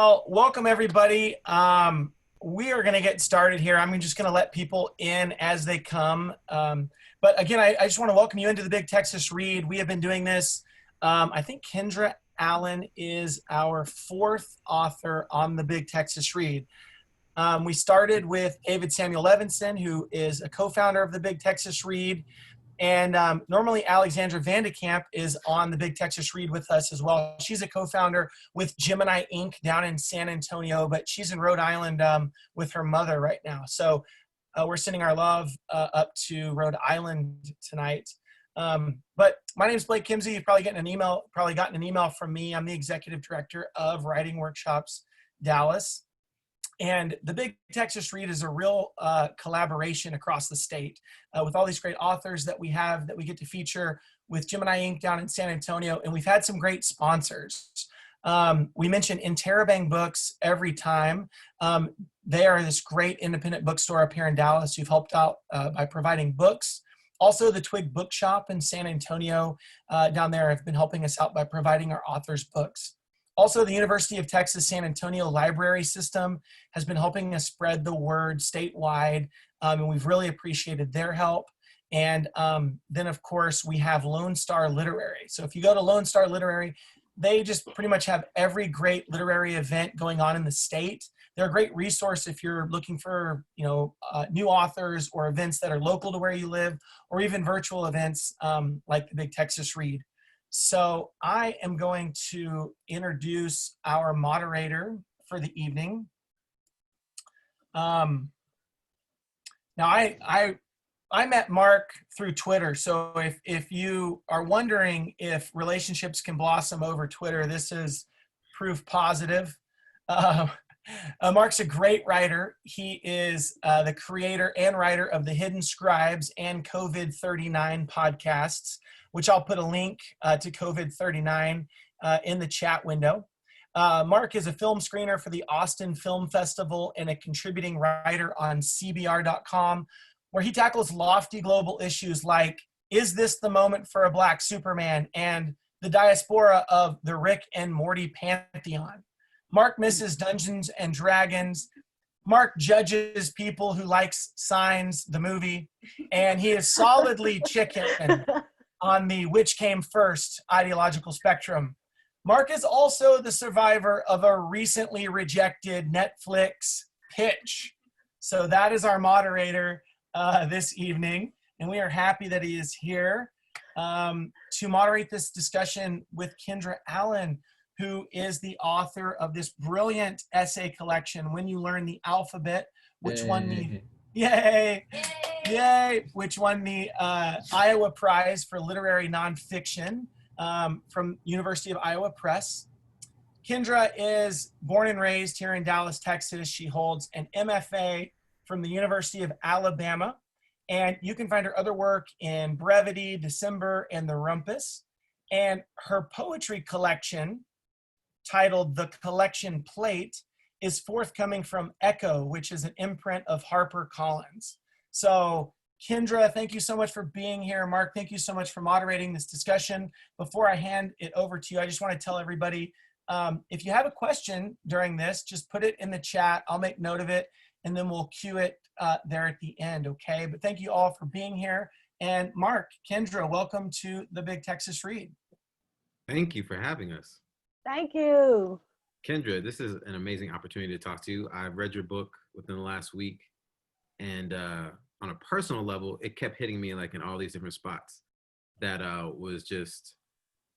Well, welcome everybody. We are going to get started here. I'm just going to let people in as they come. But again, I just want to welcome you into the Big Texas Read. We have been doing this. I think Kendra Allen is our fourth author on the Big Texas Read. We started with David Samuel Levinson, who is a co-founder of the Big Texas Read. And normally Alexandra Vandekamp is on the Big Texas Read with us as well. She's a co-founder with Gemini Inc. down in San Antonio, but she's in Rhode Island with her mother right now. So we're sending our love up to Rhode Island tonight. But my name is Blake Kimsey. You've probably gotten an email from me. I'm the executive director of Writing Workshops Dallas. And the Big Texas Read is a real collaboration across the state with all these great authors that we have that we get to feature with Gemini Inc. down in San Antonio. And we've had some great sponsors. We mention Interrobang Books every time. They are this great independent bookstore up here in Dallas who've helped out by providing books. Also, the Twig Bookshop in San Antonio down there have been helping us out by providing our authors books. Also, the University of Texas San Antonio Library System has been helping us spread the word statewide, and we've really appreciated their help. And then, of course, we have Lone Star Literary. So if you go to Lone Star Literary, they just pretty much have every great literary event going on in the state. They're a great resource if you're looking for, new authors or events that are local to where you live, or even virtual events like the Big Texas Read. So I am going to introduce our moderator for the evening. Now I met Mark through Twitter. So if you are wondering if relationships can blossom over Twitter, this is proof positive. Mark's a great writer. He is the creator and writer of the Hidden Scribes and COVID-39 podcasts, which I'll put a link to COVID-39 in the chat window. Mark is a film screener for the Austin Film Festival and a contributing writer on CBR.com, where he tackles lofty global issues like, is this the moment for a Black Superman, and the diaspora of the Rick and Morty pantheon. Mark misses Dungeons and Dragons. Mark judges people who likes Signs, the movie, and he is solidly chicken on the which came first ideological spectrum. Mark is also the survivor of a recently rejected Netflix pitch. So that is our moderator this evening, and we are happy that he is here to moderate this discussion with Kendra Allen, who is the author of this brilliant essay collection, When You Learn the Alphabet, which won the which won the Iowa Prize for Literary Nonfiction from University of Iowa Press. Kendra is born and raised here in Dallas, Texas. She holds an MFA from the University of Alabama, and you can find her other work in Brevity, December, and The Rumpus. And her poetry collection, titled The Collection Plate, is forthcoming from Echo, which is an imprint of HarperCollins. So Kendra, thank you so much for being here. Mark, thank you so much for moderating this discussion. Before I hand it over to you, I just want to tell everybody, if you have a question during this, just put it in the chat. I'll make note of it, and then we'll cue it there at the end, okay? But thank you all for being here. And Mark, Kendra, welcome to the Big Texas Read. Thank you for having us. Thank you. Kendra, this is an amazing opportunity to talk to you. I've read your book within the last week, and on a personal level, it kept hitting me like in all these different spots that was just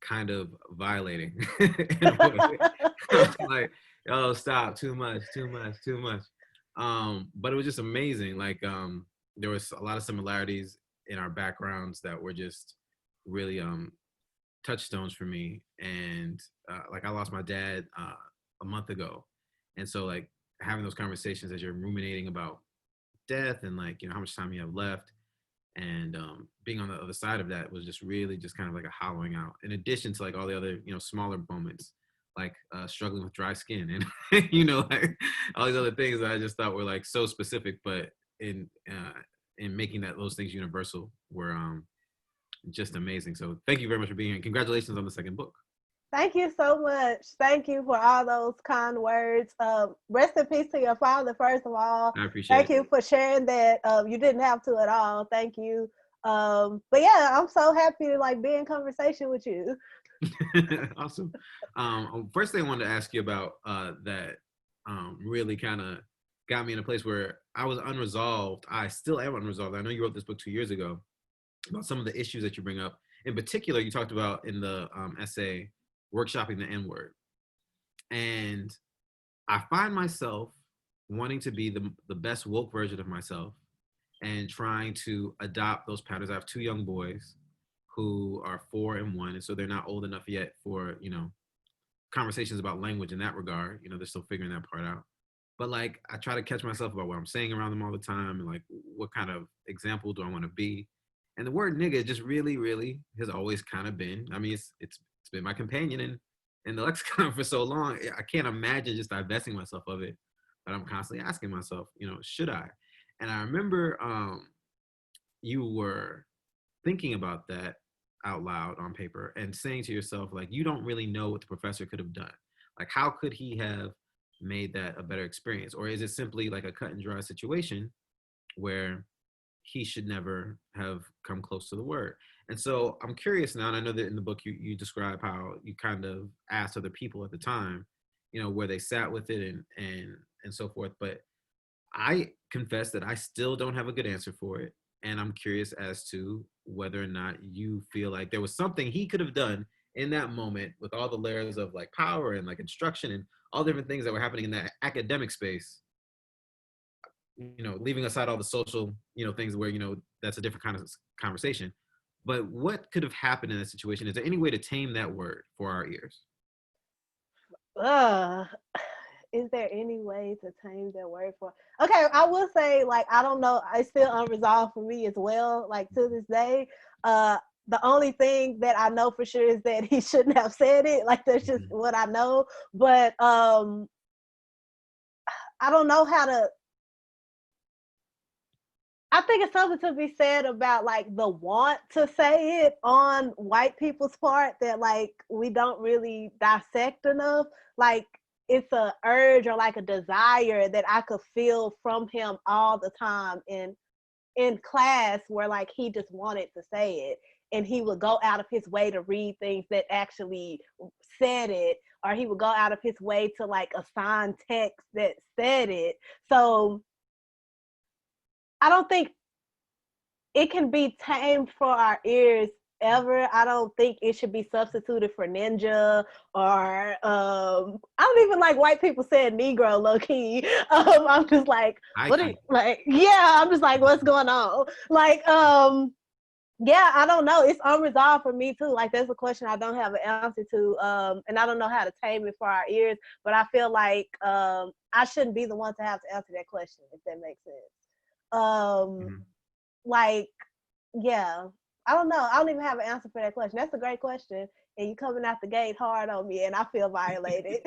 kind of violating. I was like, oh, stop, too much. But it was just amazing. Like there was a lot of similarities in our backgrounds that were just really touchstones for me. And like I lost my dad a month ago, and so like having those conversations as you're ruminating about death and like how much time you have left, and being on the other side of that was just really just kind of like a hollowing out, in addition to like all the other smaller moments like struggling with dry skin and like all these other things that I just thought were like so specific, but in making those things universal were just amazing. So thank you very much for being here. Congratulations on the second book. Thank you so much. Thank you for all those kind words. Rest in peace to your father, first of all. I appreciate Thank it. you for sharing that. You didn't have to at all. Thank you. But yeah, I'm so happy to like be in conversation with you. Awesome. First thing I wanted to ask you about that really kind of got me in a place where I was unresolved. I still am unresolved. I know you wrote this book 2 years ago about some of the issues that you bring up. In particular, you talked about in the essay workshopping the N word, and I find myself wanting to be the best woke version of myself and trying to adopt those patterns. I have two young boys who are 4 and 1, and so they're not old enough yet for conversations about language in that regard. They're still figuring that part out. But like, I try to catch myself about what I'm saying around them all the time, and like, what kind of example do I want to be? And the word nigga just really, really has always kind of been. I mean, it's been my companion in the lexicon for so long. I can't imagine just divesting myself of it. But I'm constantly asking myself, should I? And I remember you were thinking about that out loud on paper and saying to yourself, like, you don't really know what the professor could have done. Like, how could he have made that a better experience? Or is it simply like a cut and dry situation where he should never have come close to the word? And so I'm curious now, and I know that in the book you describe how you kind of asked other people at the time, where they sat with it and so forth. But I confess that I still don't have a good answer for it. And I'm curious as to whether or not you feel like there was something he could have done in that moment with all the layers of like power and like instruction and all different things that were happening in that academic space, leaving aside all the social, things where, that's a different kind of conversation. But what could have happened in that situation? Is there any way to tame that word for our ears? Uh, is there any way to tame that word for? Okay, I will say, like, I don't know. It's still unresolved for me as well. Like, to this day, uh, the only thing that I know for sure is that he shouldn't have said it. Like, that's just what I know. But I don't know how to. I think it's something to be said about like the want to say it on white people's part that like we don't really dissect enough. Like, it's a urge or like a desire that I could feel from him all the time in class, where like he just wanted to say it, and he would go out of his way to read things that actually said it, or he would go out of his way to like assign text that said it. So I don't think it can be tamed for our ears ever. I don't think it should be substituted for ninja, or I don't even like white people saying Negro low key. I'm just like, I what are you, can. like, yeah, I'm just like, what's going on? Like, yeah, I don't know. It's unresolved for me too. Like, that's a question I don't have an answer to. And I don't know how to tame it for our ears, but I feel like I shouldn't be the one to have to answer that question, if that makes sense. Mhm. Like, yeah, I don't know. I don't even have an answer for that question. That's a great question, and you coming out the gate hard on me, and I feel violated.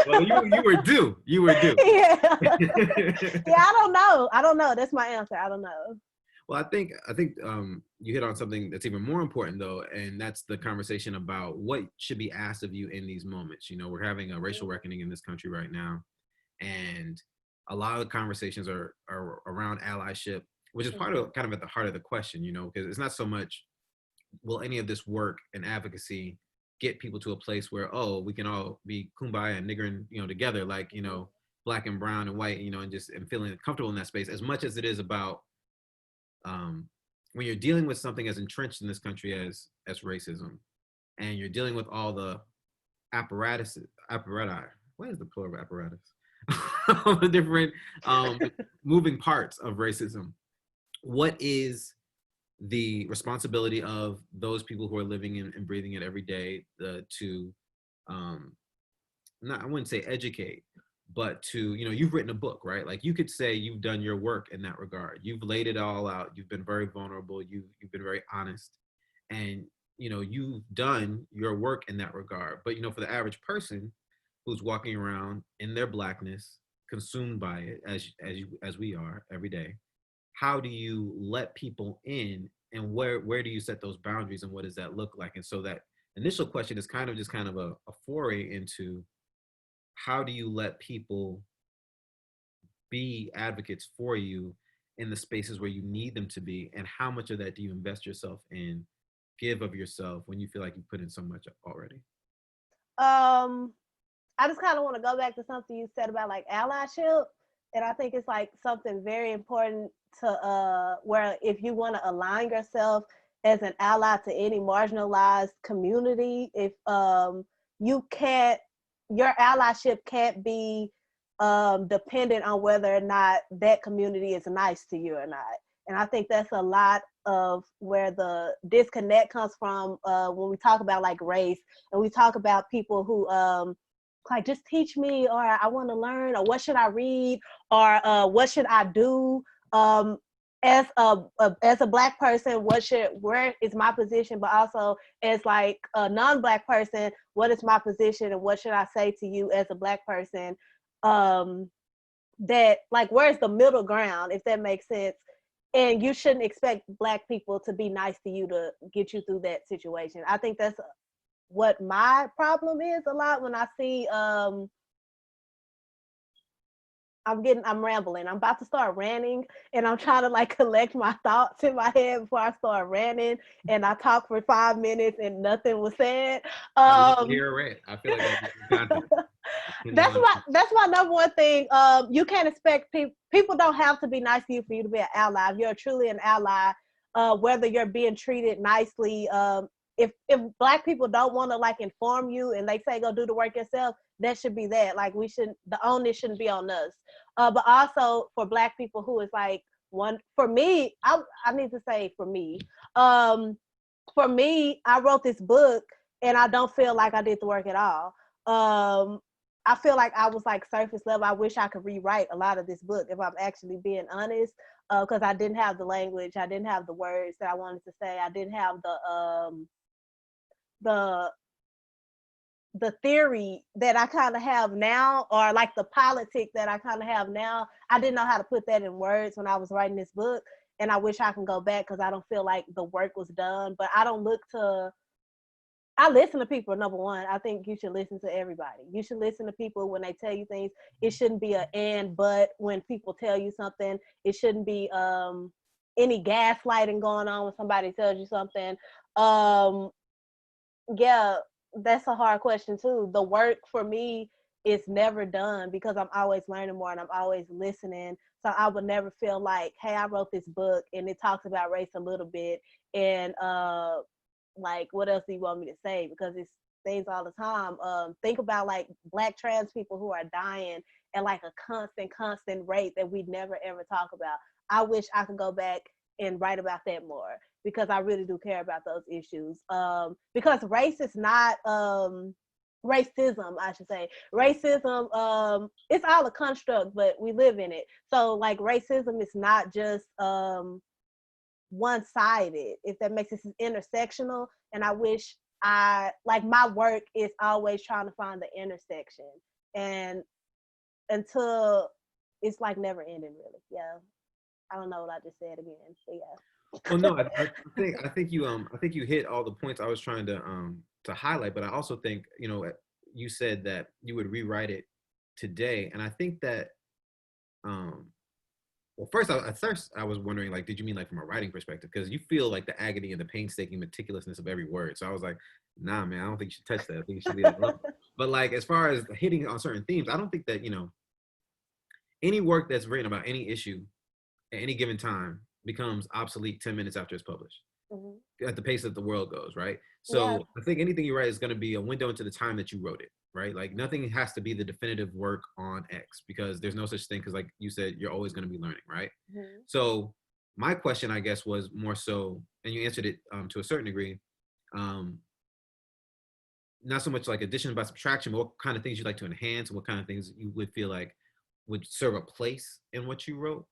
Well, you were due. You were due. Yeah, yeah. I don't know. I don't know. That's my answer. I don't know. Well, I think you hit on something that's even more important though, and that's the conversation about what should be asked of you in these moments. We're having a racial reckoning in this country right now, and a lot of the conversations are around allyship, which is part of kind of at the heart of the question. Because it's not so much will any of this work and advocacy get people to a place where, oh, we can all be kumbaya and niggering together, like black and brown and white, and feeling comfortable in that space, as much as it is about when you're dealing with something as entrenched in this country as racism, and you're dealing with all the apparati. What is the plural of apparatus? All the different moving parts of racism. What is the responsibility of those people who are living and breathing it every day to um, not, I wouldn't say educate, but to, you've written a book, right? Like, you could say you've done your work in that regard. You've laid it all out. You've been very vulnerable. You've been very honest, and you've done your work in that regard. But for the average person who's walking around in their blackness, consumed by it as we are every day, how do you let people in, and where do you set those boundaries, and what does that look like? And so that initial question is kind of a foray into how do you let people be advocates for you in the spaces where you need them to be, and how much of that do you invest yourself in, give of yourself when you feel like you put in so much already? I just kind of want to go back to something you said about like allyship, and I think it's like something very important to where if you want to align yourself as an ally to any marginalized community, if you can't, your allyship can't be dependent on whether or not that community is nice to you or not. And I think that's a lot of where the disconnect comes from when we talk about like race, and we talk about people who like just teach me, or I want to learn, or what should I read, or what should I do as a Black person, where is my position, but also as like a non-Black person, what is my position and what should I say to you as a Black person, that like where's the middle ground, if that makes sense. And you shouldn't expect Black people to be nice to you to get you through that situation. I think that's what my problem is a lot when I see I'm rambling. I'm about to start ranting, and I'm trying to like collect my thoughts in my head before I start ranting, and I talk for 5 minutes and nothing was said. I love to hear a rant. I feel like that's content. That's my number one thing. You can't expect people don't have to be nice to you for you to be an ally. If you're truly an ally, whether you're being treated nicely, if Black people don't want to like inform you and they say go do the work yourself, that should be that. Like the onus shouldn't be on us. But also for Black people who is like for me, I need to say for me, I wrote this book and I don't feel like I did the work at all. I feel like I was like surface level. I wish I could rewrite a lot of this book if I'm actually being honest, because I didn't have the language, I didn't have the words that I wanted to say, I didn't have the theory that I kind of have now, or like the politics that I kind of have now. I didn't know how to put that in words when I was writing this book, and I wish I can go back because I don't feel like the work was done. But I listen to people, number one. I think you should listen to everybody. You should listen to people when they tell you things. It shouldn't be but when people tell you something. It shouldn't be any gaslighting going on when somebody tells you something. Yeah, that's a hard question too. The work for me is never done because I'm always learning more and I'm always listening. So I would never feel like, hey, I wrote this book and it talks about race a little bit, and like what else do you want me to say, because it's things all the time. Think about like Black trans people who are dying at like a constant rate that we never ever talk about. I wish I could go back and write about that more because I really do care about those issues. Because race is not racism, I should say. Racism, it's all a construct, but we live in it. So like racism is not just one-sided, if that makes sense. It's intersectional, and I wish my work is always trying to find the intersection, and until it's like never ending, really. Yeah, I don't know what I just said again, but yeah. Well, no, I think you hit all the points I was trying to highlight, but I also think, you said that you would rewrite it today, and I think that well, at first I was wondering, like, did you mean like from a writing perspective? Because you feel like the agony and the painstaking meticulousness of every word. So I was like, nah, man, I don't think you should touch that. I think you should leave it alone. But like, as far as hitting on certain themes, I don't think that, any work that's written about any issue at any given time becomes obsolete 10 minutes after it's published. At the pace that the world goes, right? So yeah. I think anything you write is going to be a window into the time that you wrote it, right? Like nothing has to be the definitive work on X, because there's no such thing, because like you said, you're always going to be learning, right? So my question, I guess, was more so, and you answered it to a certain degree, not so much like addition by subtraction, but what kind of things you'd like to enhance, and what kind of things you would feel like would serve a place in what you wrote.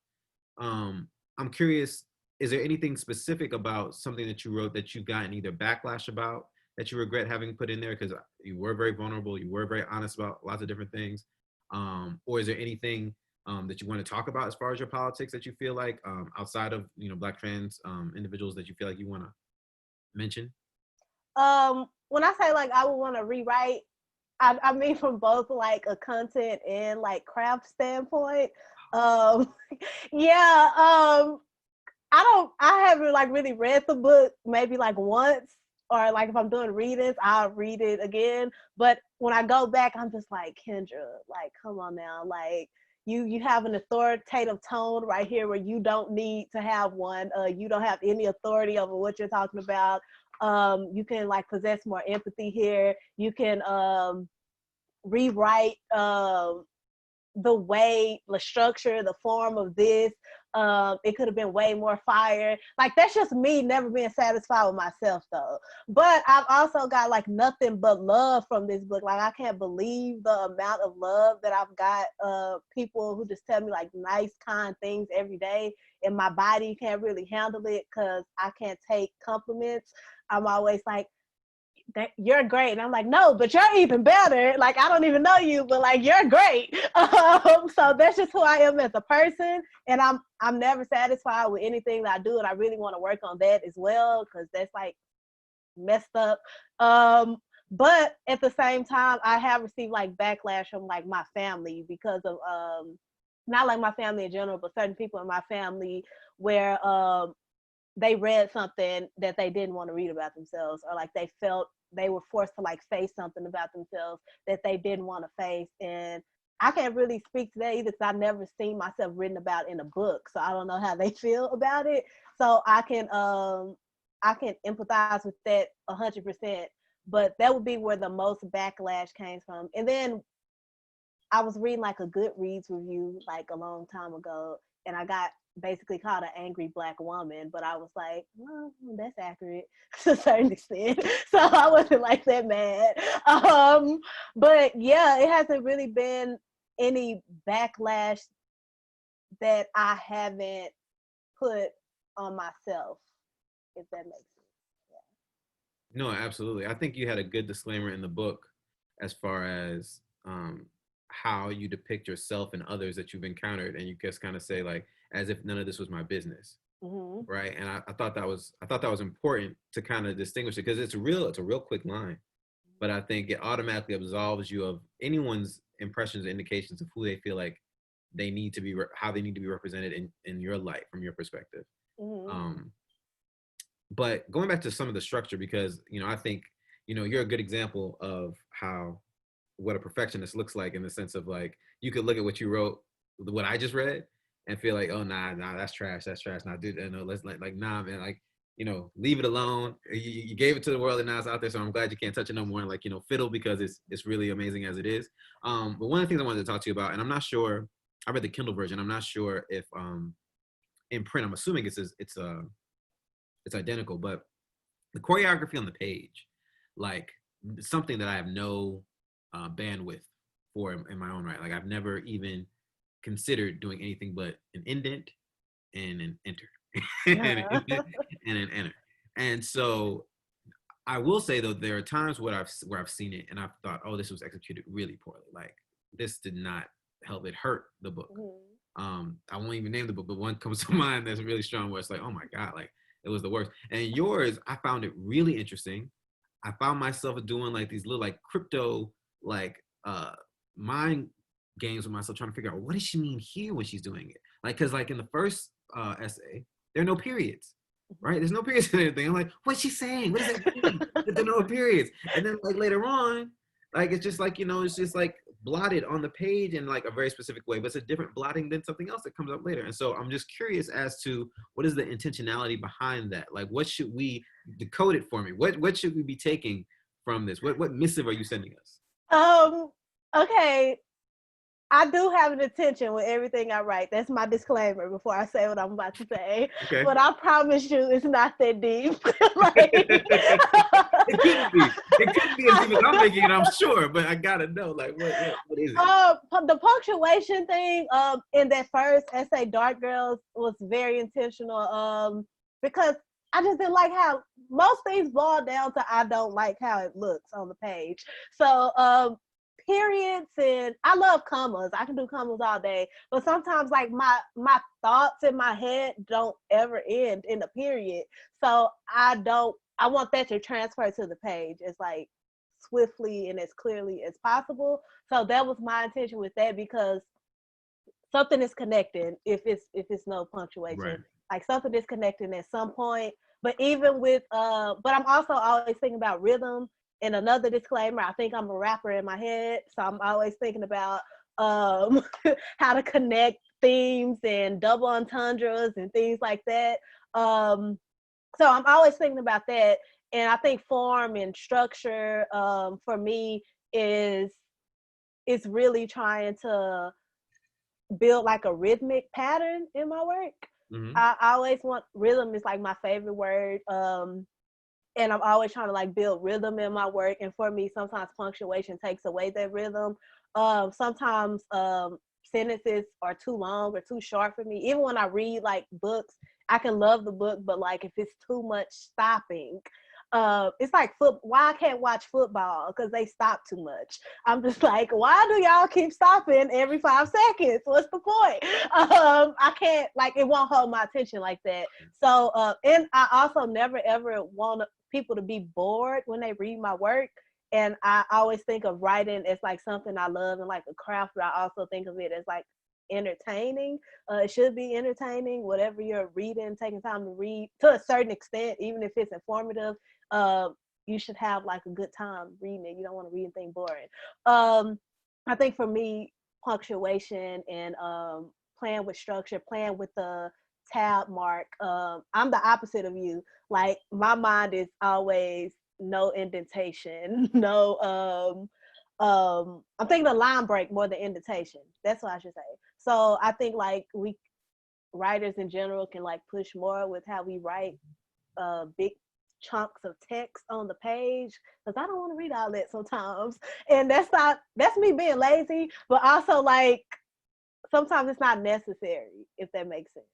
I'm curious, is there anything specific about something that you wrote that you gotten either backlash about, that you regret having put in there? Because you were very vulnerable, you were very honest about lots of different things. Or is there anything that you want to talk about as far as your politics that you feel like outside of Black trans individuals that you feel like you want to mention? when I say like I would want to rewrite, I mean from both like a content and like craft standpoint. Um, yeah, I haven't like really read the book maybe like once, or like if I'm doing readings, I'll read it again. But when I go back, I'm just like, Kendra, like, come on now, like you have an authoritative tone right here where you don't need to have one. You don't have any authority over what you're talking about. You can like possess more empathy here. You can rewrite the way, the structure, the form of this. It could have been way more fire. Like that's just me never being satisfied with myself though. But I've also got like nothing but love from this book. Like I can't believe the amount of love that I've got. People who just tell me like nice, kind things every day, and my body can't really handle it because I can't take compliments. I'm always like, you're great, and I'm like, no, but you're even better. Like I don't even know you, but like you're great. So that's just who I am as a person, and I'm never satisfied with anything that I do, and I really want to work on that as well because that's like messed up. But at the same time, I have received like backlash from like my family because of not like my family in general, but certain people in my family where they read something that they didn't want to read about themselves, or like they felt they were forced to like face something about themselves that they didn't want to face. And I can't really speak to that either because I've never seen myself written about in a book, so I don't know how they feel about it. So I can empathize with that 100%. But that would be where the most backlash came from. And then I was reading like a Goodreads review like a long time ago, and I got basically called an angry Black woman, but I was like, well, that's accurate to a certain extent. So I wasn't like that mad. But yeah, it hasn't really been any backlash that I haven't put on myself, if that makes sense. Yeah. No, absolutely. I think you had a good disclaimer in the book as far as how you depict yourself and others that you've encountered, and you just kind of say like, as if none of this was my business. Mm-hmm. Right. And I thought that was important to kind of distinguish it, because it's a real quick line, but I think it automatically absolves you of anyone's impressions or indications of who they feel like they need to be, how they need to be represented in your life from your perspective. Mm-hmm. But going back to some of the structure, because, I think, you're a good example of what a perfectionist looks like, in the sense of like, you could look at what you wrote, what I just read, and feel like, oh, nah, that's trash. Nah, dude, no, let's like, nah, man, like, leave it alone. You gave it to the world, and now it's out there. So I'm glad you can't touch it no more. And like, fiddle, because it's really amazing as it is. But one of the things I wanted to talk to you about, and I'm not sure, I read the Kindle version. I'm not sure if in print, I'm assuming it's identical, but the choreography on the page, like something that I have no bandwidth for in my own right. Like I've never even considered doing anything but an indent and an enter and an indent and an enter. And so I will say though, there are times where I've seen it and I've thought, oh, this was executed really poorly. Like this did not help. It hurt the book. Mm-hmm. I won't even name the book, but one comes to mind that's really strong, where it's like, oh my God, like it was the worst. And yours, I found it really interesting. I found myself doing like these little like crypto like mind games with myself, trying to figure out, what does she mean here when she's doing it? Like, because like in the first essay, there are no periods, right? There's no periods in anything. I'm like, what's she saying? What does that mean? There are no periods. And then like later on, like it's just like, it's just like blotted on the page in like a very specific way, but it's a different blotting than something else that comes up later. And so I'm just curious as to what is the intentionality behind that? Like, what should we decode it for me? What should we be taking from this? What missive are you sending us? Okay. I do have an intention with everything I write. That's my disclaimer before I say what I'm about to say. Okay. But I promise you, it's not that deep. Like, it could be as deep as I'm making it, I'm sure. But I gotta know, like, what is it? The punctuation thing in that first essay, Dark Girls, was very intentional. Because I just didn't like how most things boil down to I don't like how it looks on the page. So periods, and I love commas. I can do commas all day, but sometimes like my thoughts in my head don't ever end in a period. So I don't I want that to transfer to the page as like swiftly and as clearly as possible. So that was my intention with that, because something is connecting if it's no punctuation. Right. Like something is connecting at some point. But even with but I'm also always thinking about rhythm. And another disclaimer, I think I'm a rapper in my head, so I'm always thinking about how to connect themes and double entendres and things like that. So I'm always thinking about that. And I think form and structure for me is really trying to build like a rhythmic pattern in my work. Mm-hmm. I always want rhythm is like my favorite word. And I'm always trying to like build rhythm in my work. And for me, sometimes punctuation takes away that rhythm. Sometimes sentences are too long or too short for me. Even when I read like books, I can love the book, but like if it's too much stopping, it's like why I can't watch football, because they stop too much. I'm just like, why do y'all keep stopping every 5 seconds? What's the point? I can't, like, it won't hold my attention like that. So and I also never ever want people to be bored when they read my work. And I always think of writing as like something I love and like a craft, but I also think of it as like entertaining. It should be entertaining, whatever you're reading, taking time to read to a certain extent, even if it's informative. You should have like a good time reading it. You don't want to read anything boring. I think for me, punctuation and playing with structure, playing with the tab mark. I'm the opposite of you. Like my mind is always no indentation, no I'm thinking of line break more than indentation. That's what I should say. So I think like we writers in general can like push more with how we write big chunks of text on the page, because I don't want to read all that sometimes. And that's me being lazy, but also like sometimes it's not necessary, if that makes sense.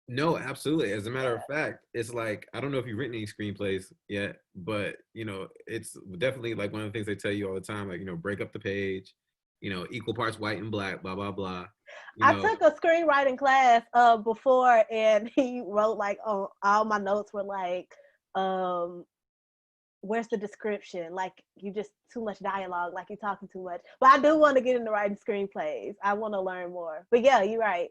No, absolutely. As a matter of fact, it's like, I don't know if you've written any screenplays yet, but it's definitely like one of the things they tell you all the time, like, break up the page, equal parts white and black, blah, blah, blah. I took a screenwriting class before, and he wrote like all my notes were like, where's the description? Like, you just too much dialogue, like you're talking too much. But I do want to get into writing screenplays. I want to learn more. But yeah, you're right.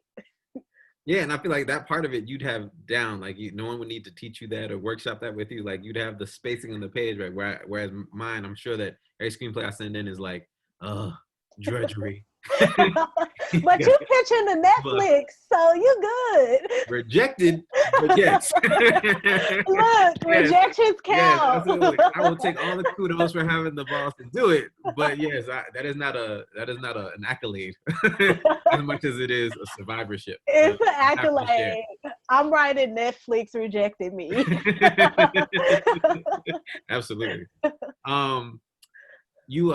Yeah, and I feel like that part of it you'd have down. Like no one would need to teach you that or workshop that with you. Like you'd have the spacing on the page, right? Whereas mine, I'm sure that every screenplay I send in is like, drudgery. But you pitching to Netflix, so you good. Rejected, but yes. Look, yes, rejections count. Yes, absolutely. I will take all the kudos for having the balls to do it, but yes, that is not an accolade as much as it is a survivorship. It's an accolade. I'm writing Netflix rejected me. Absolutely. You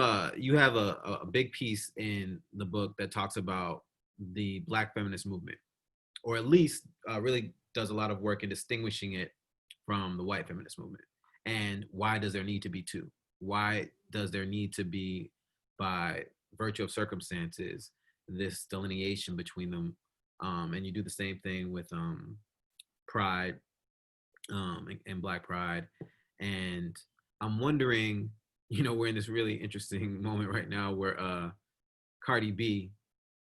have a big piece in the book that talks about the Black feminist movement, or at least really does a lot of work in distinguishing it from the white feminist movement. And why does there need to be two? Why does there need to be, by virtue of circumstances, this delineation between them? And you do the same thing with Pride and Black Pride. And I'm wondering, we're in this really interesting moment right now where Cardi B,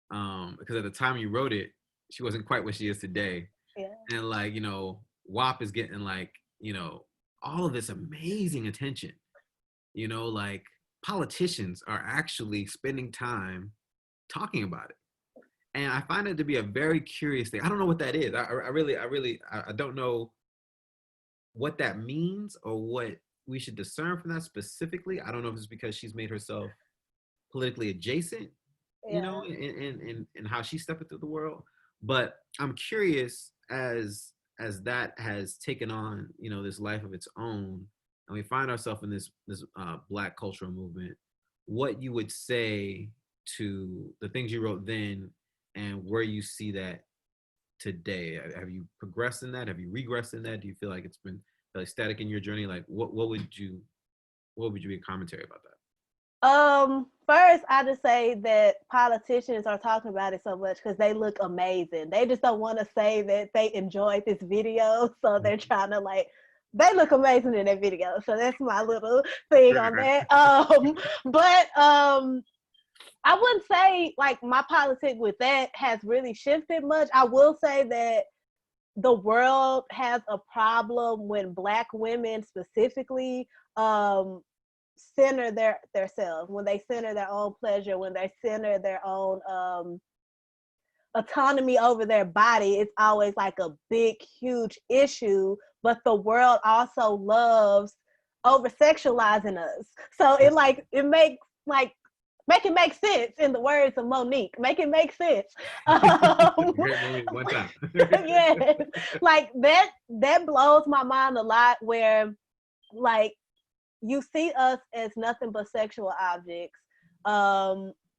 because at the time you wrote it, she wasn't quite what she is today. Yeah. And like, WAP is getting like, all of this amazing attention. Like politicians are actually spending time talking about it. And I find it to be a very curious thing. I don't know what that is. I don't know what that means or what we should discern from that specifically. I don't know if it's because she's made herself politically adjacent, in how she's stepping through the world. But I'm curious, as that has taken on, this life of its own, and we find ourselves in this Black cultural movement, what you would say to the things you wrote then and where you see that today. Have you progressed in that? Have you regressed in that? Do you feel like it's been like static in your journey? Like what would be a commentary about that? First, I just say that politicians are talking about it so much because they look amazing. They just don't want to say that they enjoyed this video, so they're trying to like they look amazing in that video. So that's my little thing on that. But I wouldn't say like my politic with that has really shifted much. I will say that the world has a problem when Black women specifically center their selves, when they center their own pleasure, when they center their own autonomy over their body. It's always like a big, huge issue. But the world also loves over sexualizing us. So it makes like make it make sense, in the words of Monique. Make it make sense. Great moment, one time. Yeah, like that blows my mind a lot. Where like you see us as nothing but sexual objects.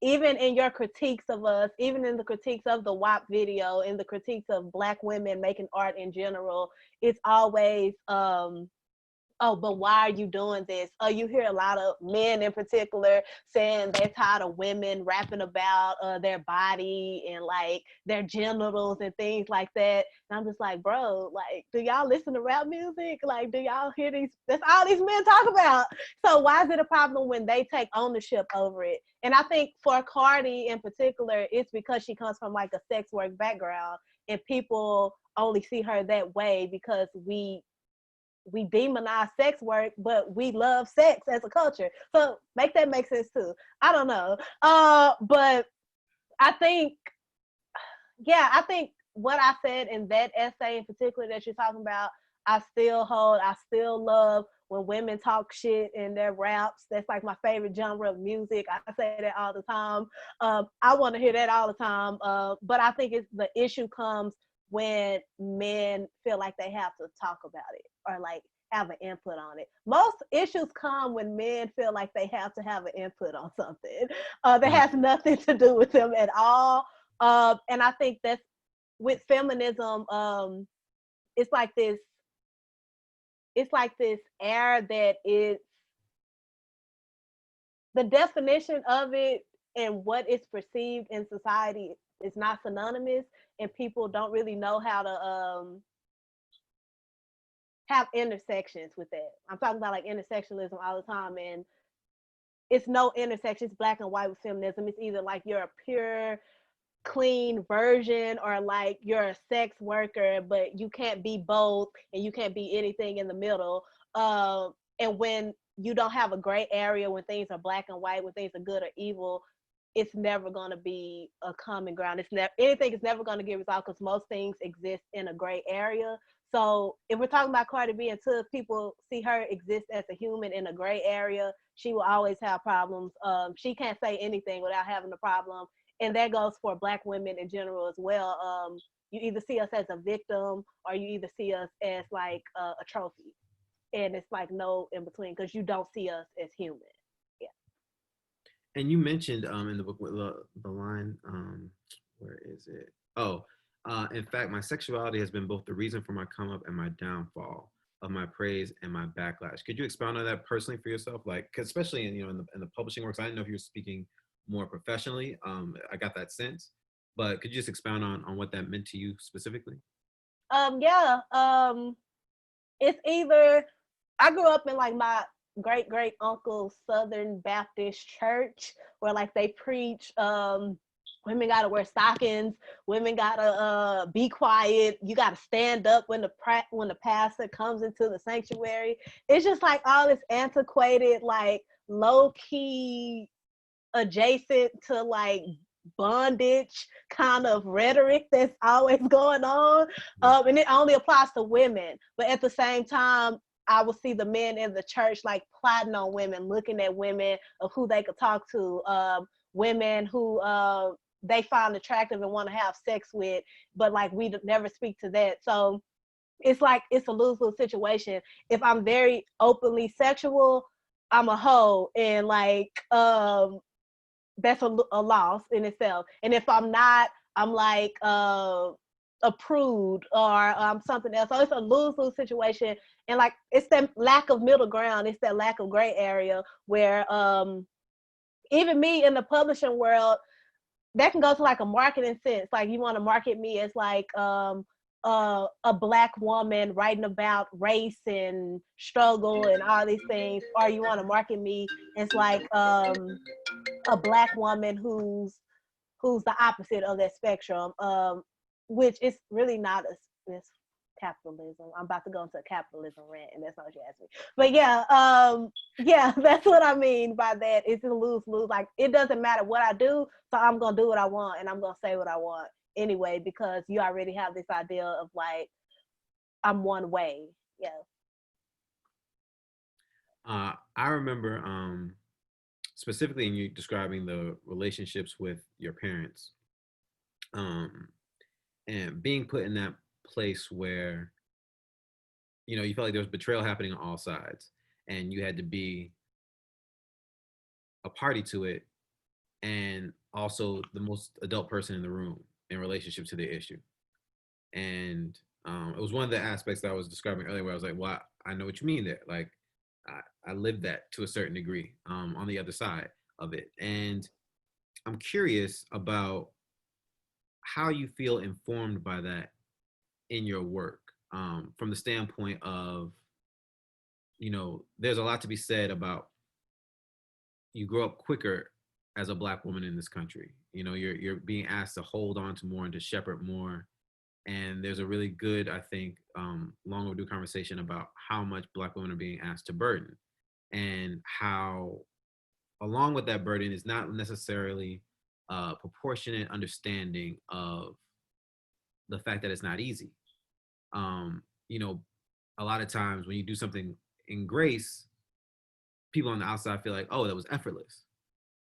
Even in your critiques of us, even in the critiques of the WAP video, in the critiques of Black women making art in general, it's always oh, but why are you doing this? You hear a lot of men in particular saying they're tired of women rapping about their body and like their genitals and things like that. And I'm just like, bro, like, do y'all listen to rap music? Like, do y'all hear these? That's all these men talk about. So why is it a problem when they take ownership over it? And I think for Cardi in particular, it's because she comes from like a sex work background and people only see her that way because we demonize sex work, but we love sex as a culture. So make that make sense too. I don't know. But I think what I said in that essay in particular that you're talking about, I still love when women talk shit in their raps. That's like my favorite genre of music. I say that all the time. I want to hear that all the time. But I think the issue comes when men feel like they have to talk about it or like have an input on it. Most issues come when men feel like they have to have an input on something that has nothing to do with them at all. And I think that's with feminism. It's like this air that is the definition of it and what is perceived in society is not synonymous, and people don't really know how to have intersections with that. I'm talking about like intersectionalism all the time, and it's no intersections, black and white with feminism. It's either like you're a pure, clean version or like you're a sex worker, but you can't be both and you can't be anything in the middle. And when you don't have a gray area, when things are black and white, when things are good or evil, it's never going to be a common ground. Anything is never going to get resolved because most things exist in a gray area. So if we're talking about Cardi B, until people see her exist as a human in a gray area, she will always have problems. She can't say anything without having a problem. And that goes for Black women in general as well. You either see us as a victim or you either see us as like a trophy. And it's like no in between because you don't see us as human. Yeah. And you mentioned in the book the line, where is it? Oh, in fact, my sexuality has been both the reason for my come up and my downfall, of my praise and my backlash. Could you expound on that personally for yourself? Like, 'cause especially in the publishing works, I didn't know if you were speaking more professionally. I got that sense, but could you just expound on what that meant to you specifically? Yeah. It's either I grew up in like my great uncle's Southern Baptist church where like they preach women gotta wear stockings, women gotta be quiet, you gotta stand up when the pastor comes into the sanctuary. It's just like all this antiquated, like low-key adjacent to like bondage kind of rhetoric that's always going on. And it only applies to women, but at the same time I will see the men in the church like plotting on women, looking at women of who they could talk to, women who they find attractive and want to have sex with, but like we never speak to that. So it's like it's a lose-lose situation. If I'm very openly sexual, I'm a hoe, and like that's a loss in itself. And if I'm not, I'm like a prude or something else. So it's a lose-lose situation. And like it's that lack of middle ground. It's that lack of gray area where even me in the publishing world, that can go to like a marketing sense. Like you want to market me as like a Black woman writing about race and struggle and all these things, or you want to market me as like a Black woman who's the opposite of that spectrum, which is really not it's capitalism. I'm about to go into a capitalism rant, and that's not what you asked me. But yeah, that's what I mean by that. It's a lose-lose. Like, it doesn't matter what I do, so I'm gonna do what I want, and I'm gonna say what I want anyway, because you already have this idea of like, I'm one way. Yeah. I remember specifically in you describing the relationships with your parents, and being put in that place where, you know, you felt like there was betrayal happening on all sides, and you had to be a party to it, and also the most adult person in the room in relationship to the issue. And it was one of the aspects that I was describing earlier, where I was like, well, I know what you mean there. Like, I lived that to a certain degree on the other side of it. And I'm curious about how you feel informed by that in your work, from the standpoint of, you know, there's a lot to be said about you grow up quicker as a Black woman in this country. You know, you're being asked to hold on to more and to shepherd more. And there's a really good, I think, long overdue conversation about how much Black women are being asked to burden, and how along with that burden is not necessarily a proportionate understanding of the fact that it's not easy. You know, a lot of times when you do something in grace, people on the outside feel like, oh, that was effortless.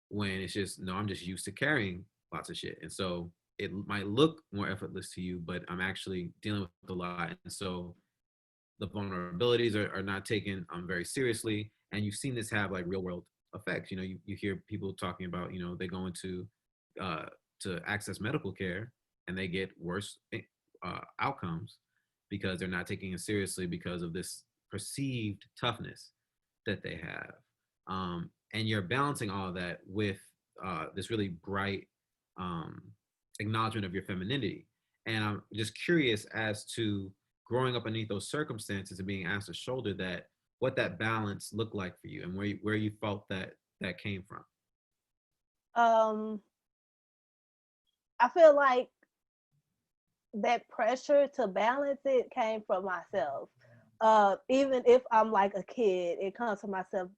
When it's just, no, I'm just used to carrying lots of shit. And so it might look more effortless to you, but I'm actually dealing with a lot. And so the vulnerabilities are not taken very seriously. And you've seen this have like real world effects. You know, you hear people talking about, you know, they go into to access medical care and they get worse outcomes because they're not taking it seriously because of this perceived toughness that they have. And you're balancing all of that with this really bright acknowledgement of your femininity. And I'm just curious as to growing up underneath those circumstances and being asked to shoulder that, what that balance looked like for you, and where you felt that came from. I feel like that pressure to balance it came from myself. Even if I'm like a kid, it comes from myself,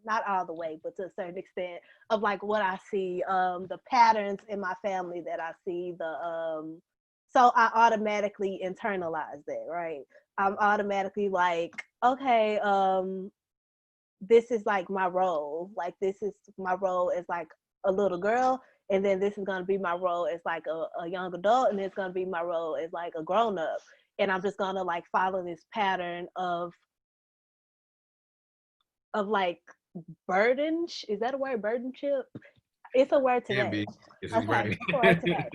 not all the way, but to a certain extent, of like what I see, the patterns in my family that I see, so I automatically internalize that, right? I'm automatically like, okay, this is like my role. Like, this is my role as like a little girl, and then this is gonna be my role as like a young adult, and it's gonna be my role as like a grown up. And I'm just gonna like follow this pattern of like burden. Is that a word? Burdenship? It's a word Can today. be. Yes, Okay, right. it's a word today.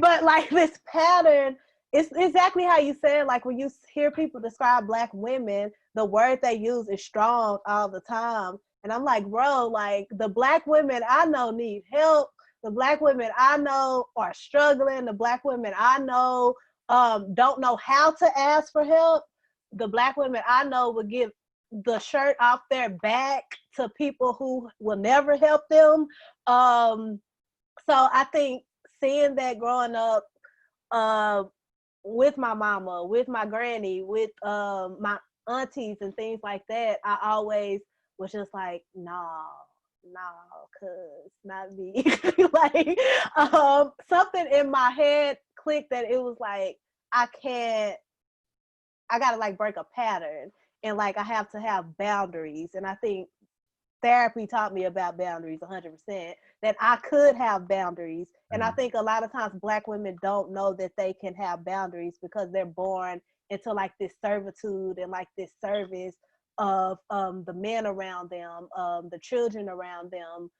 But like this pattern, it's exactly how you said. Like, when you hear people describe Black women, the word they use is strong all the time. And I'm like, bro, like, the Black women I know need help. The Black women I know are struggling. The Black women I know don't know how to ask for help. The Black women I know would give the shirt off their back to people who will never help them. So I think seeing that growing up with my mama, with my granny, with my aunties and things like that, I always was just like, nah, cuz not me. Like, something in my head clicked that it was like, I gotta like break a pattern, and like I have to have boundaries. And I think therapy taught me about boundaries 100%, that I could have boundaries. And I think a lot of times Black women don't know that they can have boundaries because they're born into like this servitude and like this service of the men around them, the children around them,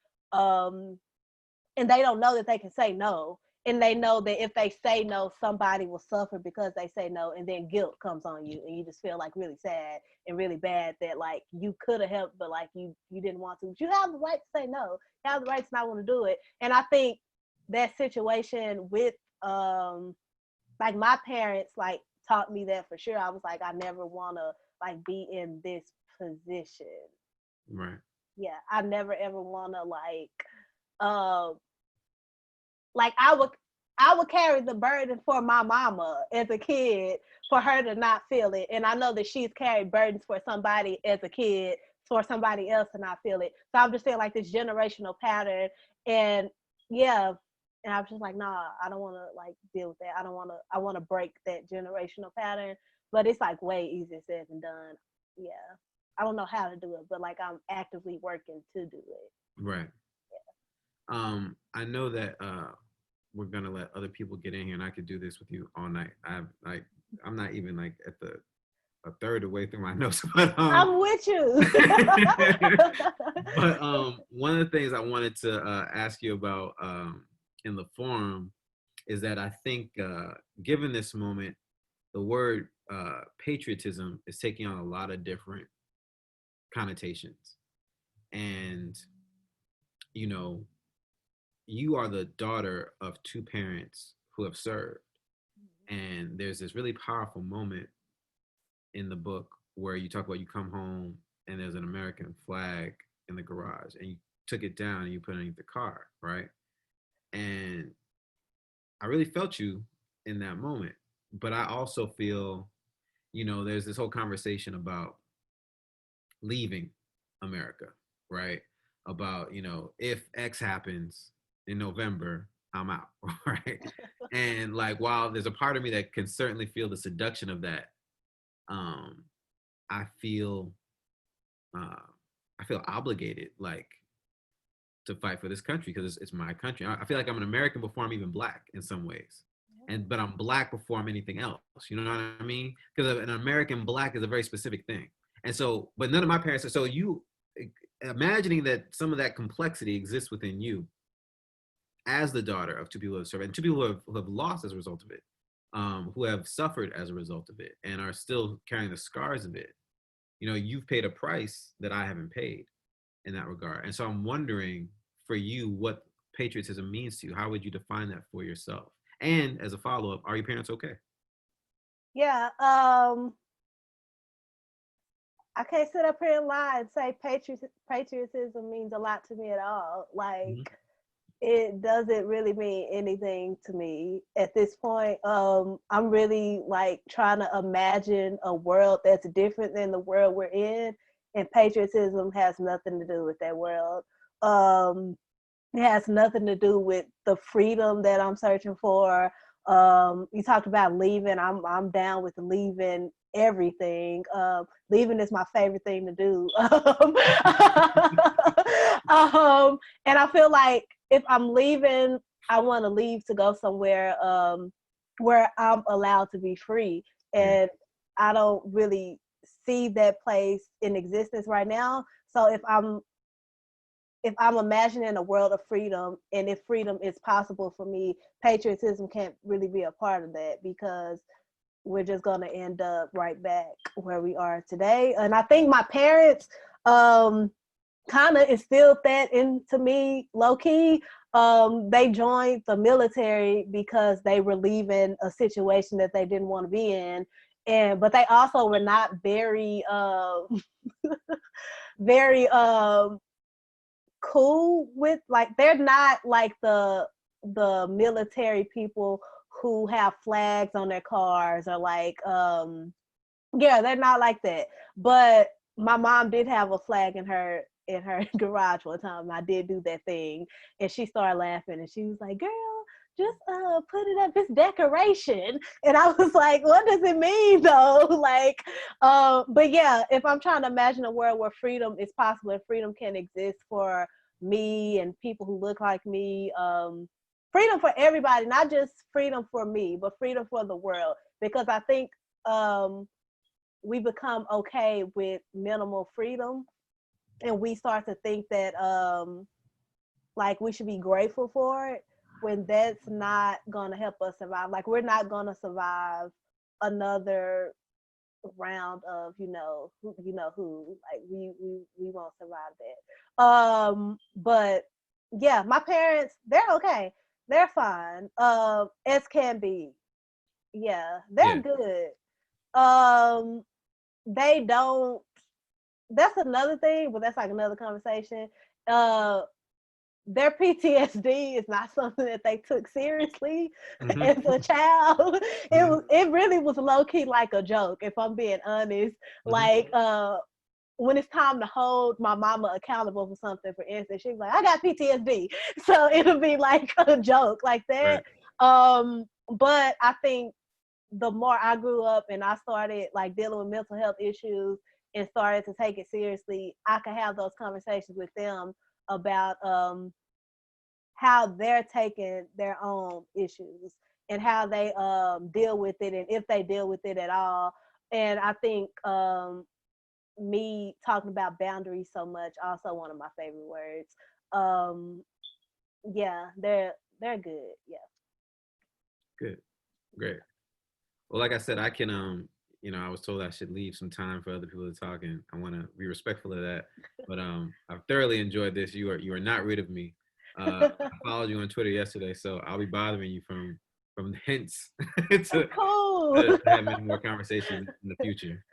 and they don't know that they can say no. And they know that if they say no, somebody will suffer because they say no, and then guilt comes on you, and you just feel like really sad and really bad that like you could have helped, but like you didn't want to. But you have the right to say no. You have the right to not want to do it. And I think that situation with like my parents like taught me that for sure. I was like, I never want to like be in this position. Right. Yeah, I never ever want to like I would carry the burden for my mama as a kid for her to not feel it. And I know that she's carried burdens for somebody as a kid for somebody else to not feel it. So I'm just saying like this generational pattern. And yeah, and I was just like, nah, I don't want to like deal with that. I want to break that generational pattern, but it's like way easier said than done. Yeah. I don't know how to do it, but like I'm actively working to do it. Right. I know that we're gonna let other people get in here, and I could do this with you all night. I'm not even like at a third of the way through my notes, but I'm with you. but one of the things I wanted to ask you about in the forum is that I think given this moment, the word patriotism is taking on a lot of different connotations, and you know, you are the daughter of two parents who have served. And there's this really powerful moment in the book where you talk about you come home and there's an American flag in the garage and you took it down and you put it underneath the car, right? And I really felt you in that moment. But I also feel, there's this whole conversation about leaving America, right? About, if X happens in November, I'm out, right? And like, while there's a part of me that can certainly feel the seduction of that, I feel obligated, like, to fight for this country because it's my country. I feel like I'm an American before I'm even Black in some ways, but I'm Black before I'm anything else. You know what I mean? Because an American Black is a very specific thing, and so, but none of my parents. So you imagining that some of that complexity exists within you as the daughter of two people who have served and two people who have lost as a result of it, who have suffered as a result of it and are still carrying the scars of it. You've paid a price that I haven't paid in that regard. And so I'm wondering for you what patriotism means to you. How would you define that for yourself? And as a follow-up, are your parents okay? Yeah, I can't sit up here and lie and say patriotism means a lot to me at all. Like, it doesn't really mean anything to me at this point. I'm really like trying to imagine a world that's different than the world we're in, and patriotism has nothing to do with that world. It has nothing to do with the freedom that I'm searching for. You talked about leaving. I'm down with leaving everything. Leaving is my favorite thing to do. And I feel like if I'm leaving, I want to leave to go somewhere where I'm allowed to be free. And I don't really see that place in existence right now. So if I'm imagining a world of freedom, and if freedom is possible for me, patriotism can't really be a part of that, because we're just going to end up right back where we are today. And I think my parents kind of instilled that into me low key. They joined the military because they were leaving a situation that they didn't want to be in. But they also were not very, very cool with, like, they're not like the military people who have flags on their cars, or like, they're not like that. But my mom did have a flag in her garage one time. I did do that thing, and she started laughing, and she was like, "Girl, just put it up. It's decoration." And I was like, "What does it mean, though?" Like, but yeah, if I'm trying to imagine a world where freedom is possible and freedom can exist for me and people who look like me, freedom for everybody, not just freedom for me, but freedom for the world. Because I think we become okay with minimal freedom, and we start to think that like we should be grateful for it, when that's not gonna help us survive. Like, we're not gonna survive another round of who, like we won't survive that. But yeah, my parents, they're okay, they're fine, as can be. Yeah, they're Yeah. good. They don't. That's another thing, but that's like another conversation. Uh, their PTSD is not something that they took seriously Hmm. as a child. Hmm. It really was low key like a joke, if I'm being honest. Hmm. Like when it's time to hold my mama accountable for something, for instance, she's like, I got PTSD. So it'll be like a joke like Right. that. But I think the more I grew up and I started like dealing with mental health issues and started to take it seriously, I could have those conversations with them about how they're taking their own issues and how they deal with it and if they deal with it at all. And I think me talking about boundaries so much, also one of my favorite words. Um, yeah, they're good. Yeah. Good. Great. Well, like I said, I can I was told I should leave some time for other people to talk, and I want to be respectful of that. But I've thoroughly enjoyed this. You are not rid of me. I followed you on Twitter yesterday, so I'll be bothering you from hints to, Cool. to having more conversations in the future.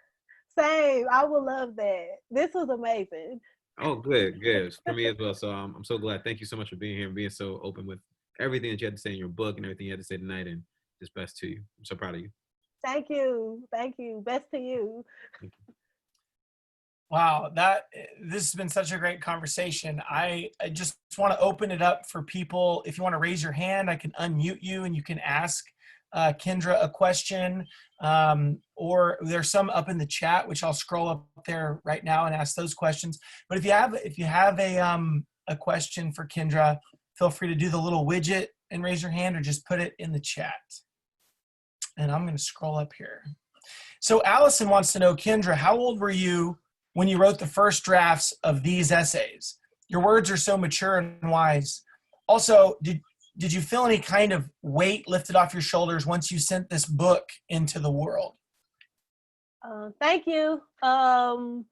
Same. I would love that. This was amazing. Oh, good, good for me as well. So I'm so glad. Thank you so much for being here and being so open with everything that you had to say in your book and everything you had to say tonight. And just best to you. I'm so proud of you. Thank you. Thank you. Best to you. Thank you. Wow, this has been such a great conversation. I just want to open it up for people. If you want to raise your hand, I can unmute you and you can ask Kendra a question. Or there's some up in the chat, which I'll scroll up there right now and ask those questions. But if you have a question for Kendra, feel free to do the little widget and raise your hand, or just put it in the chat. And I'm going to scroll up here. So Allison wants to know, Kendra, how old were you when you wrote the first drafts of these essays? Your words are so mature and wise. Also, did you feel any kind of weight lifted off your shoulders once you sent this book into the world? Thank you. So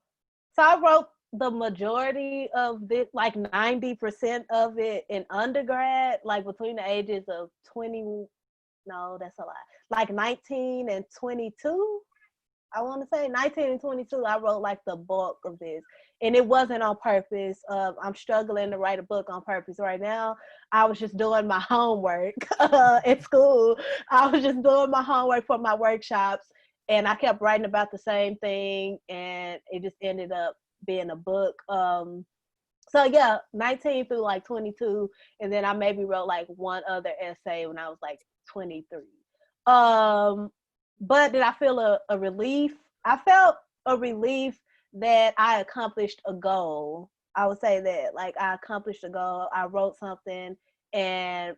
I wrote the majority of it, like 90% of it in undergrad, like between the ages of 20, no, that's a lot, like 19 and 22. I want to say 19 and 22, I wrote like the bulk of this. And it wasn't on purpose. I'm struggling to write a book on purpose right now. I was just doing my homework at school. I was just doing my homework for my workshops. And I kept writing about the same thing. And it just ended up being a book. So yeah, 19 through like 22. And then I maybe wrote like one other essay when I was like 23. But did I feel a relief? I felt a relief that I accomplished a goal. I would say that, like, I accomplished a goal. I wrote something and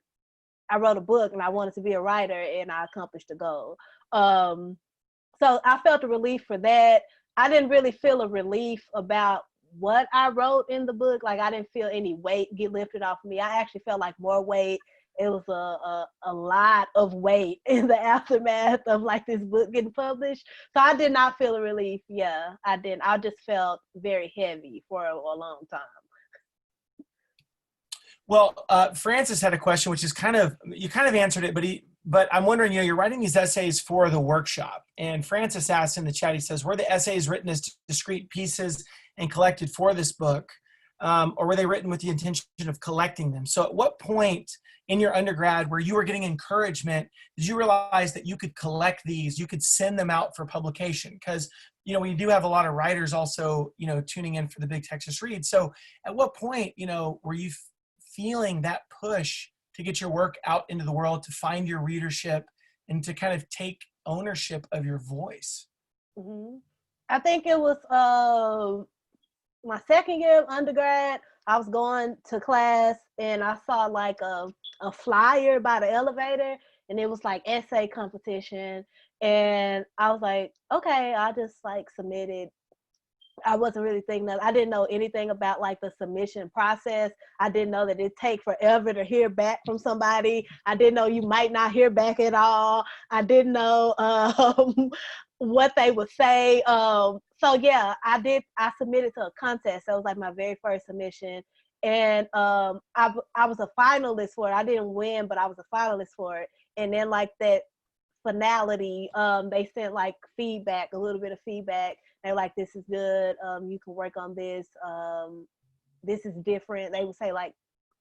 I wrote a book and I wanted to be a writer and I accomplished a goal. So I felt a relief for that. I didn't really feel a relief about what I wrote in the book. Like, I didn't feel any weight get lifted off of me. I actually felt like more weight. It was a lot of weight in the aftermath of like this book getting published. So I did not feel a relief. Yeah, I didn't. I just felt very heavy for a long time. Well, Francis had a question, which is you kind of answered it, but I'm wondering, you're writing these essays for the workshop. And Francis asked in the chat, he says, were the essays written as discrete pieces and collected for this book? Or were they written with the intention of collecting them? So at what point in your undergrad where you were getting encouragement, did you realize that you could collect these, you could send them out for publication? Because, we do have a lot of writers also, tuning in for the Big Texas Read. So at what point, were you feeling that push to get your work out into the world, to find your readership, and to kind of take ownership of your voice? Mm-hmm. I think it was my second year of undergrad. I was going to class and I saw like a flyer by the elevator and it was like essay competition. And I was like, okay, I just like submitted. I wasn't really thinking that. I didn't know anything about like the submission process. I didn't know that it take forever to hear back from somebody. I didn't know you might not hear back at all. I didn't know what they would say. So yeah, I submitted to a contest. That was like my very first submission. And I was a finalist for it. I didn't win, but I was a finalist for it. And then like that finality, they sent like feedback, a little bit of feedback. They're like, this is good. You can work on this. This is different. They would say like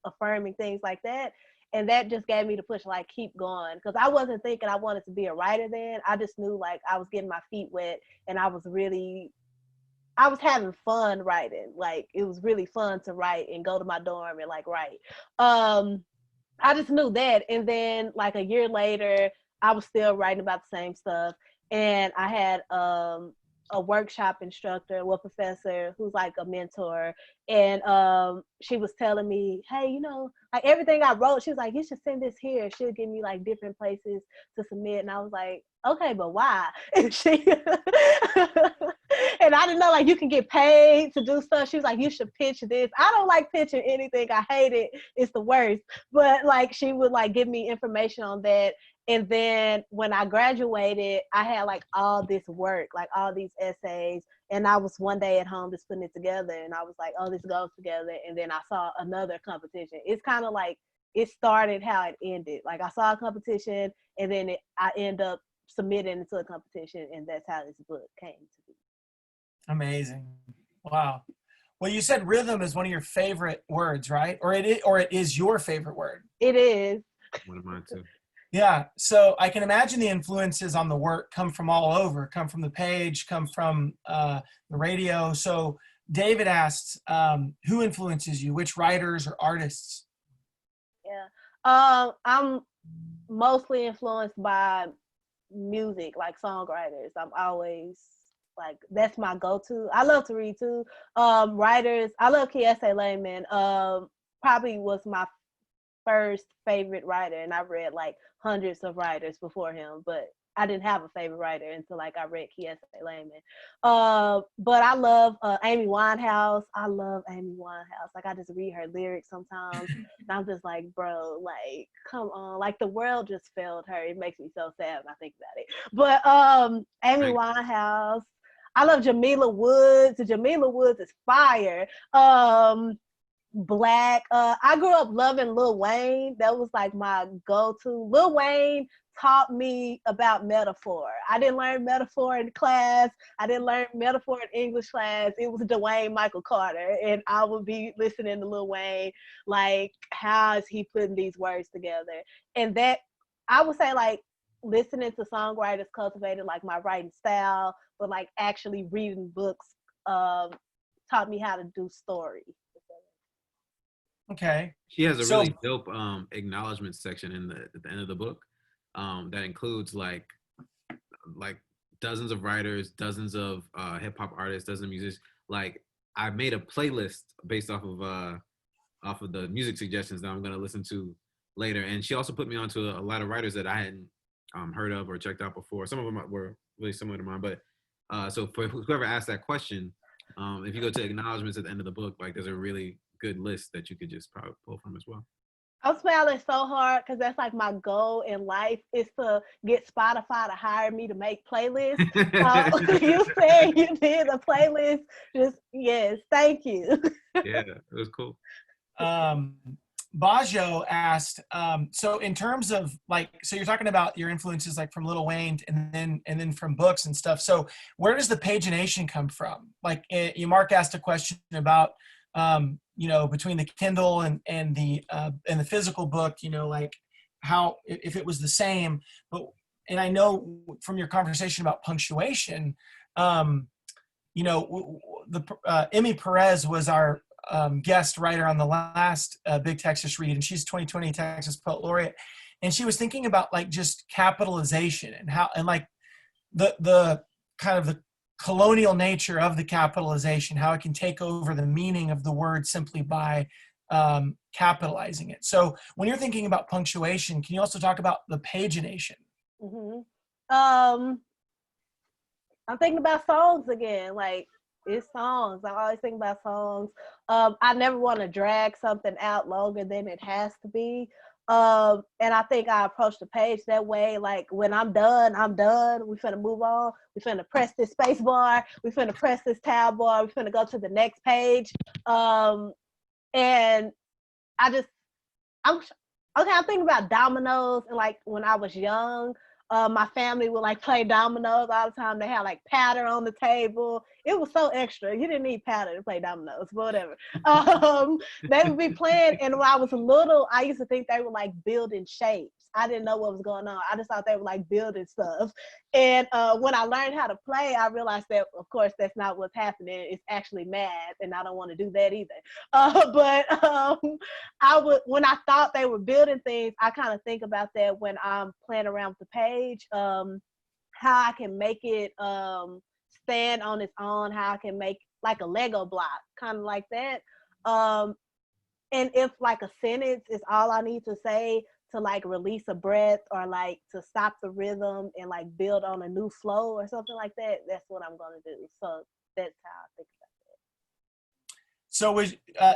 affirming things like that. And that just gave me the push, like, keep going. Because I wasn't thinking I wanted to be a writer then. I just knew like I was getting my feet wet and I was having fun writing. Like, it was really fun to write and go to my dorm and like write. I just knew that. And then like a year later, I was still writing about the same stuff. And I had a workshop instructor, well, professor, who's like a mentor. And she was telling me, hey, you know, like everything I wrote, she was like, you should send this here. She'll give me like different places to submit. And I was like, okay, but why? And she, and I didn't know like you can get paid to do stuff. She was like, you should pitch this. I don't like pitching anything. I hate it. It's the worst. But like she would like give me information on that. And then when I graduated, I had like all this work, like all these essays. And I was one day at home just putting it together. And I was like, oh, this goes together. And then I saw another competition. It's kind of like it started how it ended. Like I saw a competition and then I end up submitting into a competition. And that's how this book came to be. Amazing. Wow. Well, you said rhythm is one of your favorite words, right? Or it is your favorite word. It is. One of mine too. Yeah. So I can imagine the influences on the work come from all over, come from the page, come from the radio. So David asked, who influences you? Which writers or artists? Yeah. I'm mostly influenced by music, like songwriters. I'm always like, that's my go-to. I love to read too. Writers, I love Kiese Layman. Probably was my first favorite writer, and I read like hundreds of writers before him, but I didn't have a favorite writer until like I read Kiese Layman. But I love Amy Winehouse. I love Amy Winehouse. Like I just read her lyrics sometimes, and I'm just like, bro, like come on, like the world just failed her. It makes me so sad when I think about it. But Amy Winehouse. I love Jamila Woods. Jamila Woods is fire. Black. I grew up loving Lil Wayne. That was like my go-to. Lil Wayne taught me about metaphor. I didn't learn metaphor in class. I didn't learn metaphor in English class. It was Dwayne Michael Carter. And I would be listening to Lil Wayne, like, how is he putting these words together? And that, I would say, like, listening to songwriters cultivated like my writing style, but like actually reading books taught me how to do story. Okay. She has a really dope acknowledgement section at the end of the book that includes like dozens of writers, dozens of hip hop artists, dozens of musicians. Like I made a playlist based off of the music suggestions that I'm gonna listen to later. And she also put me onto a lot of writers that I hadn't heard of or checked out before. Some of them were really similar to mine, but so for whoever asked that question, if you go to acknowledgements at the end of the book, like there's a really good list that you could just probably pull from as well. I'm smiling so hard because that's like my goal in life is to get Spotify to hire me to make playlists. You said you did a playlist. Just yes, thank you. Yeah, it was cool. Bajo asked, so in terms of like, so you're talking about your influences like from Lil Wayne and then from books and stuff. So where does the pagination come from? Like Mark asked a question about, you know, between the Kindle and the physical book, you know, like how, if it was the same, and I know from your conversation about punctuation, you know, Emmy Perez was our guest writer on the last Big Texas Read, and she's 2020 Texas Poet Laureate, and she was thinking about like just capitalization and how, and like the kind of the colonial nature of the capitalization, how it can take over the meaning of the word simply by capitalizing it. So when you're thinking about punctuation, can you also talk about the pagination? Mm-hmm. I'm thinking about songs again, like it's songs. I always think about songs. I never want to drag something out longer than it has to be. And I think I approach the page that way. Like when I'm done, I'm done. We finna move on. We finna press this space bar. We finna press this tab bar. We finna go to the next page. And I'm thinking about dominoes and like when I was young, My family would like play dominoes all the time. They had like powder on the table. It was so extra. You didn't need powder to play dominoes, but whatever. They would be playing, and when I was little, I used to think they were like building shapes. I didn't know what was going on. I just thought they were like building stuff. And when I learned how to play, I realized that, of course, that's not what's happening. It's actually math, and I don't want to do that either. I would, when I thought they were building things, I kind of think about that when I'm playing around with the page, how I can make it stand on its own, how I can make like a Lego block, kind of like that. And if like a sentence is all I need to say to like release a breath or like to stop the rhythm and like build on a new flow or something like that, that's what I'm gonna do. So that's how I think about it. So was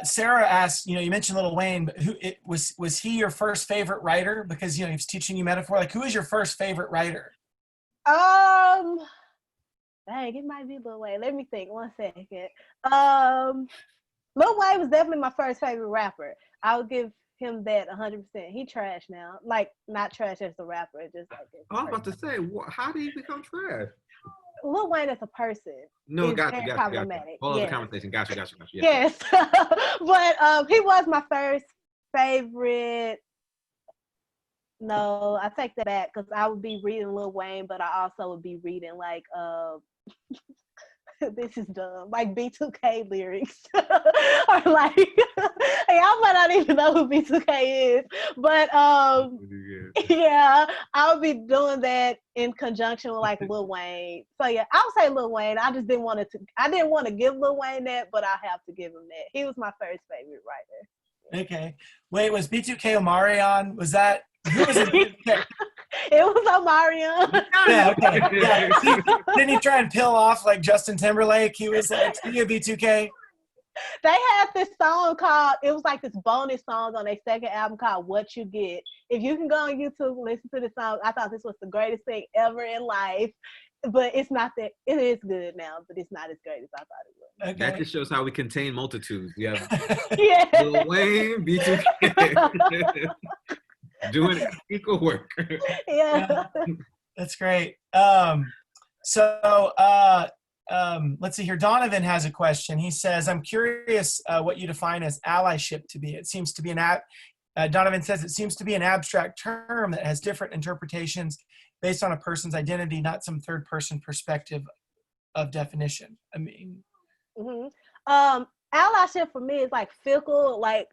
Sarah asked, you know, you mentioned Lil Wayne, but was he your first favorite writer? Because, you know, he was teaching you metaphor. Like, who is your first favorite writer? Dang, it might be Lil Wayne. Let me think 1 second. Lil Wayne was definitely my first favorite rapper. I would give him that 100%. He trash now. Like, not trash as a rapper, just like I was about to say, how did he become trash? Lil Wayne as a person. No, got you. Whole other conversation. Got you. Yeah. Yes. But he was my first favorite. No, I take that back because I would be reading Lil Wayne, but I also would be reading like this is dumb, like B2K lyrics. Or like y'all might not even know who B2K is, but yeah, I would be doing that in conjunction with like Lil Wayne. So yeah, I would say Lil Wayne. I just didn't want to give Lil Wayne that, but I have to give him that. He was my first favorite writer. Okay. Wait, was B2K Omarion? Was that, who was it? It was Omarion. Yeah, okay. Yeah. Didn't he try and peel off like Justin Timberlake? He was like, you B2K. They had this song called, it was like this bonus song on their second album called What You Get. If you can go on YouTube and listen to the song, I thought this was the greatest thing ever in life. But it's not that, it is good now, but it's not as great as I thought it was. Okay. That just shows how we contain multitudes. You have Yeah. Lil Wayne, B2K. Doing equal work. Yeah. That's great. Let's see here. Donovan has a question. He says, I'm curious what you define as allyship to be. It seems to be Donovan says, it seems to be an abstract term that has different interpretations based on a person's identity, not some third person perspective of definition. I mean. Allyship for me is like fickle, like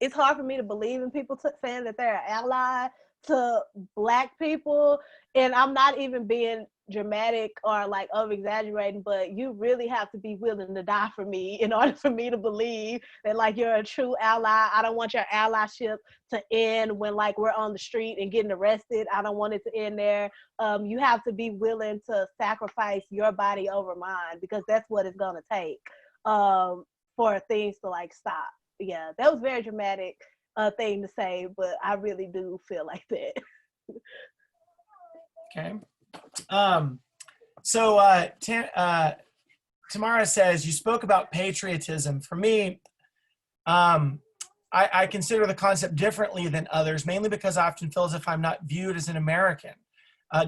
it's hard for me to believe in people saying that they're an ally to Black people. And I'm not even being dramatic or like over-exaggerating, but you really have to be willing to die for me in order for me to believe that like you're a true ally. I don't want your allyship to end when like we're on the street and getting arrested. I don't want it to end there. You have to be willing to sacrifice your body over mine, because that's what it's gonna take for things to like stop. Yeah, that was very dramatic thing to say, but I really do feel like that. Okay. Tamara says, you spoke about patriotism. For me, I consider the concept differently than others, mainly because I often feel as if I'm not viewed as an American.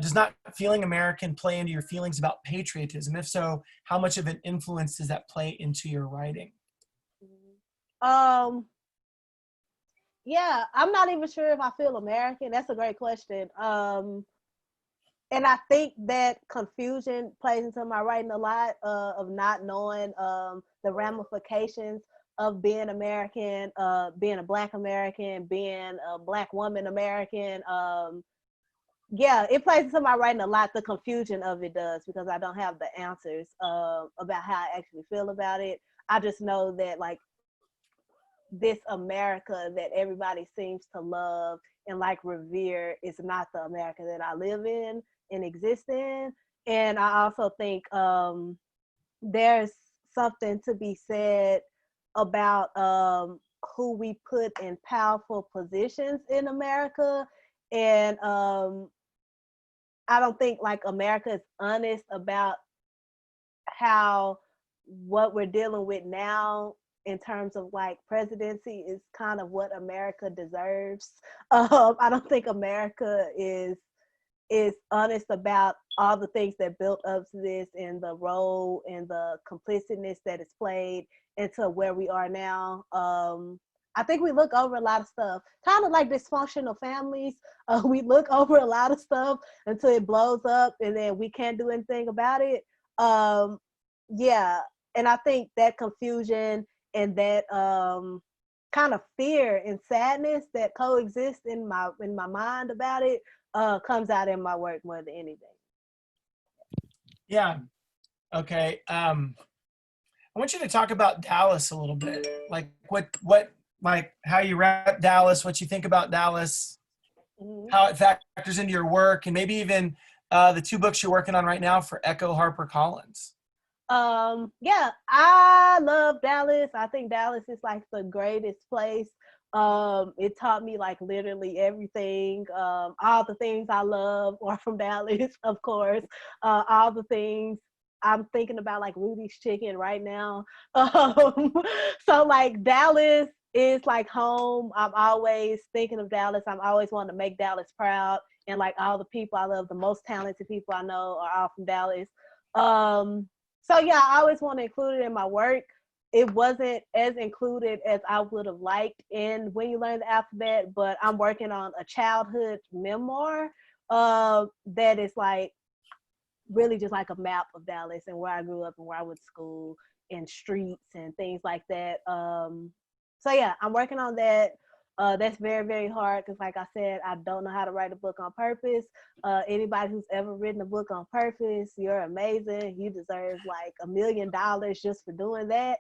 Does not feeling American play into your feelings about patriotism? If so, how much of an influence does that play into your writing? Yeah, I'm not even sure if I feel American. That's a great question. And I think that confusion plays into my writing a lot, of not knowing the ramifications of being American, being a Black American, being a Black woman American. Yeah, it plays into my writing a lot. The confusion of it does, because I don't have the answers about how I actually feel about it. I just know that like this America that everybody seems to love and like revere is not the America that I live in and exist in. And I also think there's something to be said about who we put in powerful positions in America. And I don't think like America is honest about how what we're dealing with now in terms of like presidency is kind of what America deserves. I don't think America is is honest about all the things that built up to this and the role and the complicitness that is played into where we are now. I think we look over a lot of stuff, kind of like dysfunctional families. We look over a lot of stuff until it blows up and then we can't do anything about it. Yeah, and I think that confusion and that kind of fear and sadness that coexist in my mind about it comes out in my work more than anything. Yeah. Okay. I want you to talk about Dallas a little bit. Like what like how you rep Dallas, what you think about Dallas, how it factors into your work, and maybe even the 2 books you're working on right now for Echo HarperCollins. Yeah, I love Dallas. I think Dallas is like the greatest place. It taught me like literally everything. All the things I love are from Dallas, of course. All the things I'm thinking about, like Rudy's Chicken right now. So like Dallas is like home. I'm always thinking of Dallas. I'm always wanting to make Dallas proud. And like all the people I love, the most talented people I know are all from Dallas. So yeah, I always want to include it in my work. It wasn't as included as I would have liked in When You Learn the Alphabet, but I'm working on a childhood memoir that is like really just like a map of Dallas and where I grew up and where I went to school and streets and things like that. So yeah, I'm working on that. That's very, very hard because like I said, I don't know how to write a book on purpose. Anybody who's ever written a book on purpose, you're amazing. You deserve like $1 million just for doing that.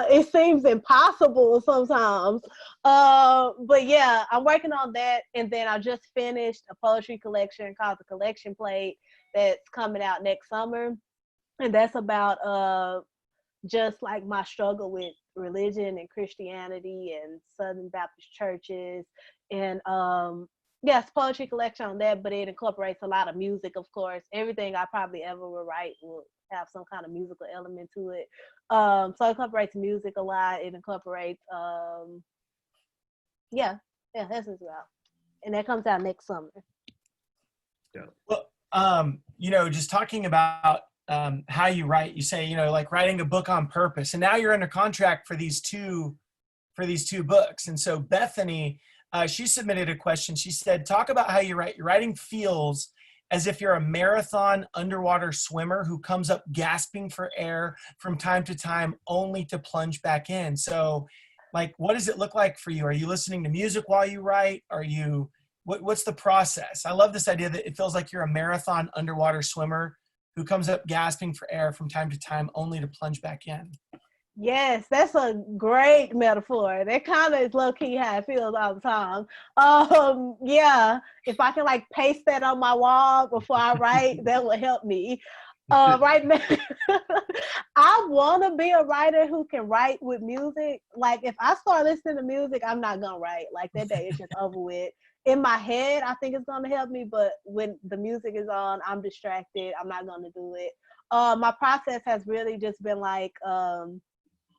It seems impossible sometimes. But yeah, I'm working on that. And then I just finished a poetry collection called The Collection Plate that's coming out next summer. And that's about just like my struggle with religion and Christianity and Southern Baptist churches. And yes, poetry collection on that, but it incorporates a lot of music, of course. Everything I probably ever will write will have some kind of musical element to it. So it incorporates music a lot. It incorporates, yeah, that's as well. And that comes out next summer. Yeah. Well, you know, just talking about how you write, you say, you know, like writing a book on purpose, and now you're under contract for these two books. And so Bethany, she submitted a question. She said, talk about how you write. Your writing feels as if you're a marathon underwater swimmer who comes up gasping for air from time to time only to plunge back in. So like, what does it look like for you? Are you listening to music while you write? Are you, what's the process? I love this idea that it feels like you're a marathon underwater swimmer who comes up gasping for air from time to time only to plunge back in. Yes, that's a great metaphor. That kind of is low-key how it feels all the time. Yeah, if I can like paste that on my wall before I write, that will help me. Right now, I want to be a writer who can write with music. Like if I start listening to music, I'm not gonna write. Like that day is just over with. In my head, I think it's gonna help me, but when the music is on, I'm distracted. I'm not gonna do it. My process has really just been like,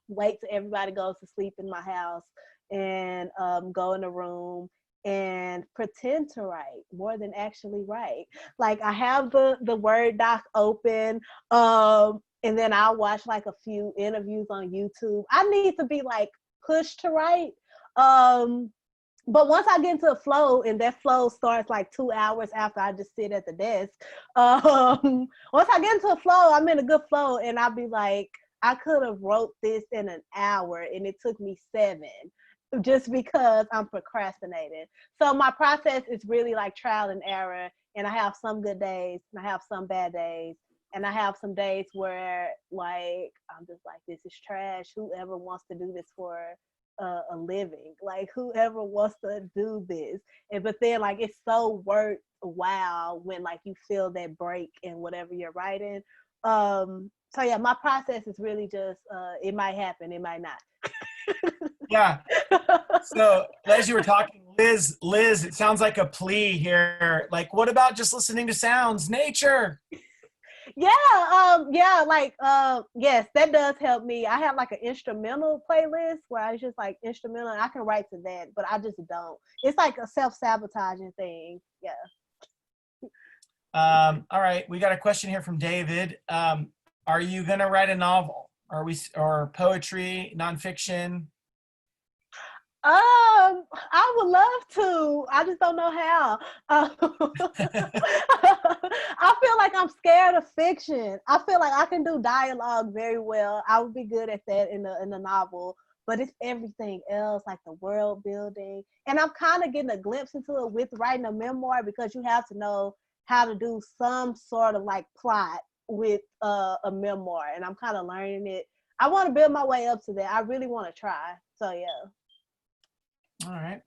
wait till everybody goes to sleep in my house and go in a room and pretend to write more than actually write. Like I have the Word doc open, and then I'll watch like a few interviews on YouTube. I need to be like pushed to write. But once I get into a flow, and that flow starts like 2 hours after I just sit at the desk, once I get into a flow, I'm in a good flow, and I'll be like, I could have wrote this in an hour, and it took me 7, just because I'm procrastinating. So my process is really like trial and error, and I have some good days, and I have some bad days, and I have some days where like I'm just like, this is trash. Whoever wants to do this for a living, like whoever wants to do this. But then like it's so worthwhile when like you feel that break in whatever you're writing. So yeah, my process is really just it might happen, it might not. Yeah. So as you were talking, Liz, it sounds like a plea here. Like, what about just listening to sounds, nature? Yes, that does help me. I have like an instrumental playlist where I just like instrumental and I can write to that, but I just don't. It's like a self-sabotaging thing. Yeah. All right, we got a question here from David. Are you gonna write a novel? Or poetry, nonfiction? I would love to. I just don't know how. I feel like I'm scared of fiction. I feel like I can do dialogue very well. I would be good at that in the novel. But it's everything else, like the world building. And I'm kind of getting a glimpse into it with writing a memoir because you have to know how to do some sort of like plot with a memoir. And I'm kind of learning it. I want to build my way up to that. I really want to try. So yeah. All right.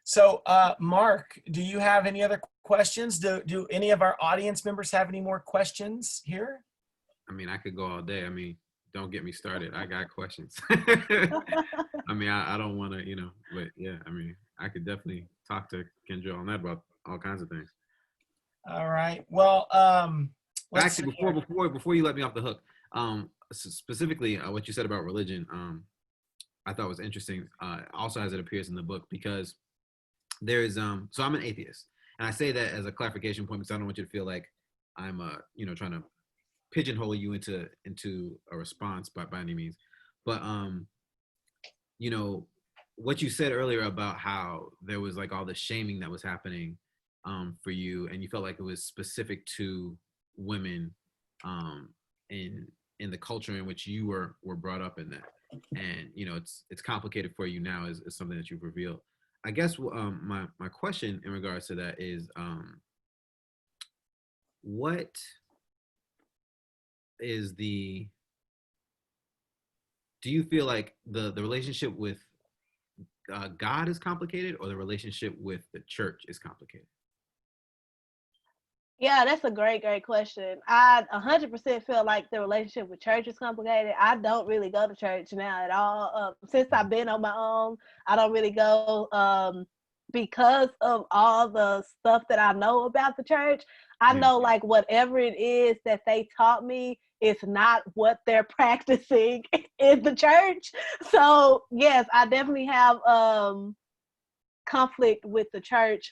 So, Mark, do you have any other questions? Do any of our audience members have any more questions here? I mean, I could go all day. I mean, don't get me started. I got questions. I mean, I don't want to, but yeah, I mean, I could definitely talk to Kendra on that about all kinds of things. All right. Well, actually, before you let me off the hook, specifically what you said about religion, I thought was interesting. Also, as it appears in the book, because there is so I'm an atheist, and I say that as a clarification point because I don't want you to feel like I'm trying to pigeonhole you into a response by any means. But what you said earlier about how there was like all the shaming that was happening for you, and you felt like it was specific to women in the culture in which you were brought up in that. And it's complicated for you now is something that you've revealed. I guess my question in regards to that is what is do you feel like the relationship with God is complicated, or the relationship with the church is complicated? Yeah, that's a great question. I 100% feel like the relationship with church is complicated. I don't really go to church now at all. Since I've been on my own, I don't really go because of all the stuff that I know about the church. I know like whatever it is that they taught me is not what they're practicing in the church. So yes, I definitely have conflict with the church.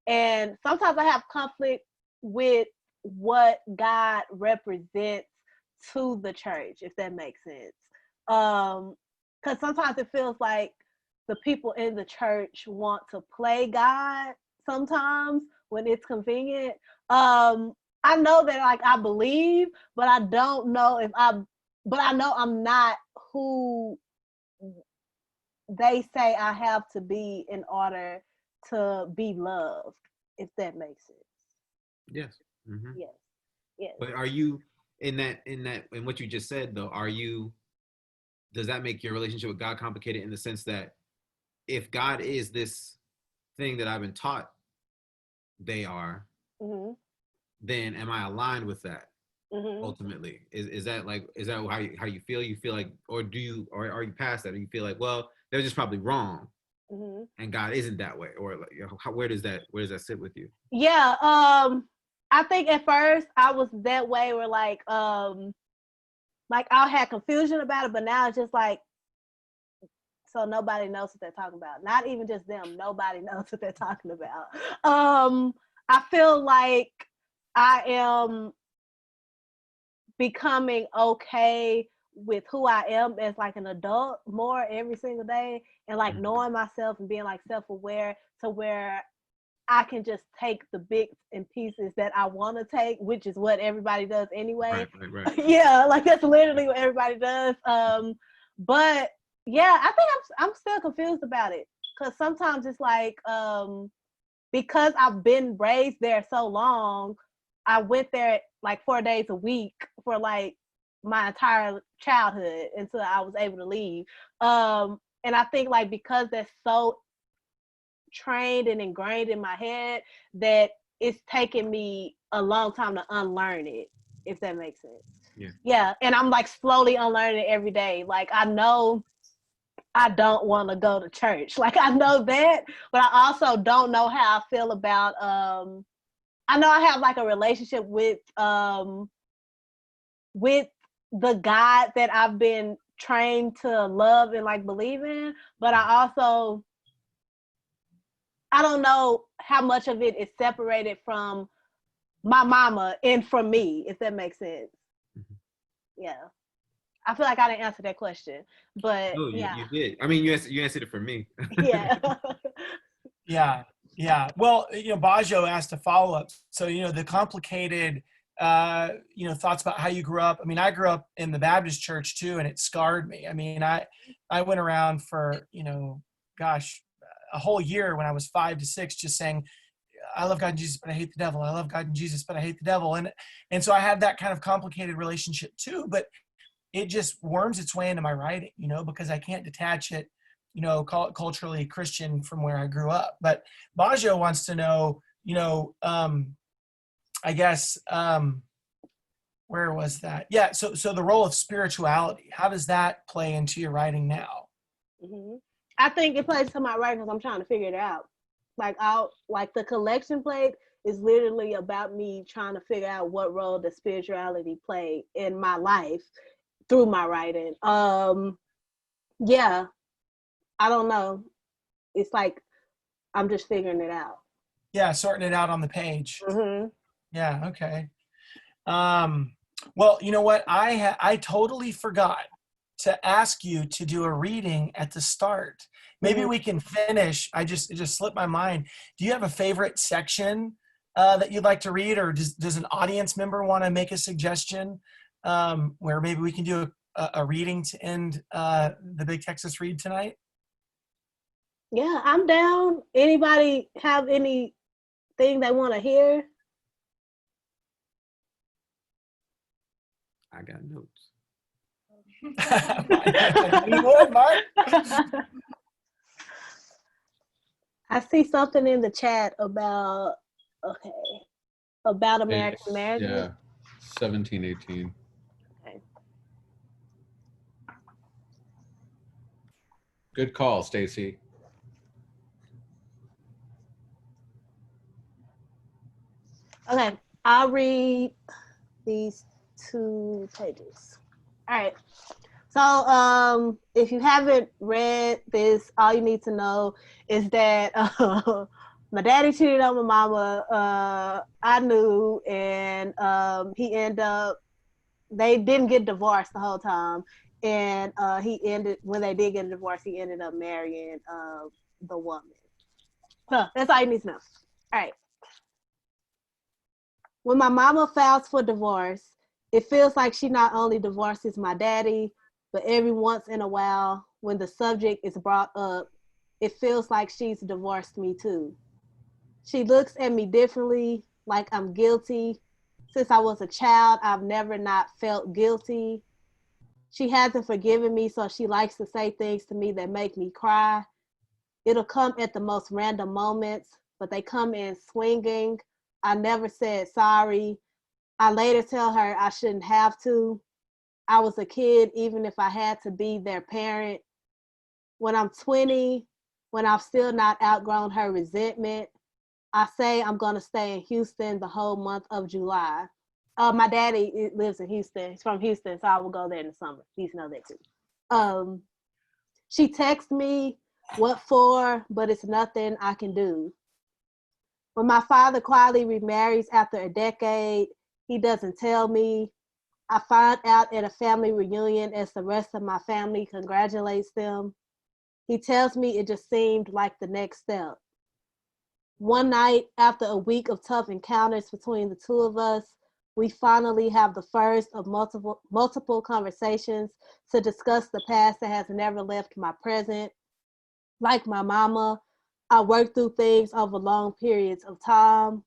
And sometimes I have conflict with what God represents to the church, if that makes sense. Because sometimes it feels like the people in the church want to play God sometimes when it's convenient. I know that like I believe, but I don't know but I know I'm not who they say I have to be in order to be loved, if that makes sense. Yes. Mm-hmm. Yes. But are you in what you just said though, does that make your relationship with God complicated in the sense that if God is this thing that I've been taught they are, mm-hmm. then am I aligned with that? Mm-hmm. Ultimately, is that how you feel? You feel like, or are you past that? Or you feel like, well, they're just probably wrong, mm-hmm. and God isn't that way, or like, where does that sit with you? Yeah, I think at first I was that way, where like I had confusion about it, but now it's just like, so nobody knows what they're talking about. Not even just them. Nobody knows what they're talking about. I feel like I am becoming okay with who I am as like an adult more every single day, and like knowing myself and being like self-aware to where I can just take the bits and pieces that I want to take, which is what everybody does anyway. Right. Yeah, like that's literally what everybody does. But yeah, I think I'm still confused about it, because sometimes it's like because I've been raised there so long, I went there like 4 days a week for like my entire childhood until I was able to leave. And I think like because that's so trained and ingrained in my head that it's taken me a long time to unlearn it, if that makes sense. Yeah. And I'm like slowly unlearning it every day. Like I know I don't want to go to church. Like I know that, but I also don't know how I feel about I know I have like a relationship with the God that I've been trained to love and like believe in, but I don't know how much of it is separated from my mama and from me, if that makes sense. Mhm. Yeah. I feel like I didn't answer that question, but No, yeah. you did. I mean, you answered it for me. Yeah. Yeah, yeah. Well, Bajo asked a follow-up. So, the complicated, thoughts about how you grew up. I mean, I grew up in the Baptist church too, and it scarred me. I mean, I went around for, gosh, a whole year when I was 5 to 6, just saying, I love God and Jesus, but I hate the devil. I love God and Jesus, but I hate the devil. And so I had that kind of complicated relationship too, but it just worms its way into my writing, because I can't detach it, culturally Christian from where I grew up. But Bajo wants to know, I guess, where was that? Yeah. So the role of spirituality, how does that play into your writing now? Mm-hmm. I think it plays to my writing because I'm trying to figure it out. Like the collection plate is literally about me trying to figure out what role does spirituality play in my life through my writing. Yeah, I don't know. It's like I'm just figuring it out. Yeah, sorting it out on the page. Mm-hmm. Yeah. Okay. Well, you know what? I totally forgot to ask you to do a reading at the start. Maybe we can finish. It just slipped my mind. Do you have a favorite section that you'd like to read, or does an audience member want to make a suggestion where maybe we can do a reading to end the Big Texas Read tonight? Yeah, I'm down. Anybody have anything they want to hear? I got notes. You would, Mark? I see something in the chat about American marriages. Yeah, 1718. Okay. Good call, Stacy. Okay, I'll read these 2 pages. All right. So, if you haven't read this, all you need to know is that my daddy cheated on my mama. I knew, and they didn't get divorced the whole time. And when they did get a divorce, he ended up marrying the woman. So that's all you need to know. All right. When my mama files for divorce, it feels like she not only divorces my daddy, but every once in a while, when the subject is brought up, it feels like she's divorced me too. She looks at me differently, like I'm guilty. Since I was a child, I've never not felt guilty. She hasn't forgiven me, so she likes to say things to me that make me cry. It'll come at the most random moments, but they come in swinging. I never said sorry. I later tell her I shouldn't have to. I was a kid, even if I had to be their parent. When I'm 20, when I've still not outgrown her resentment, I say I'm going to stay in Houston the whole month of July. My daddy lives in Houston. He's from Houston, so I will go there in the summer. He's know that too. She texts me, what for, but it's nothing I can do. When my father quietly remarries after a decade, he doesn't tell me. I find out at a family reunion as the rest of my family congratulates them. He tells me it just seemed like the next step. One night, after a week of tough encounters between the two of us, we finally have the first of multiple conversations to discuss the past that has never left my present. Like my mama, I work through things over long periods of time.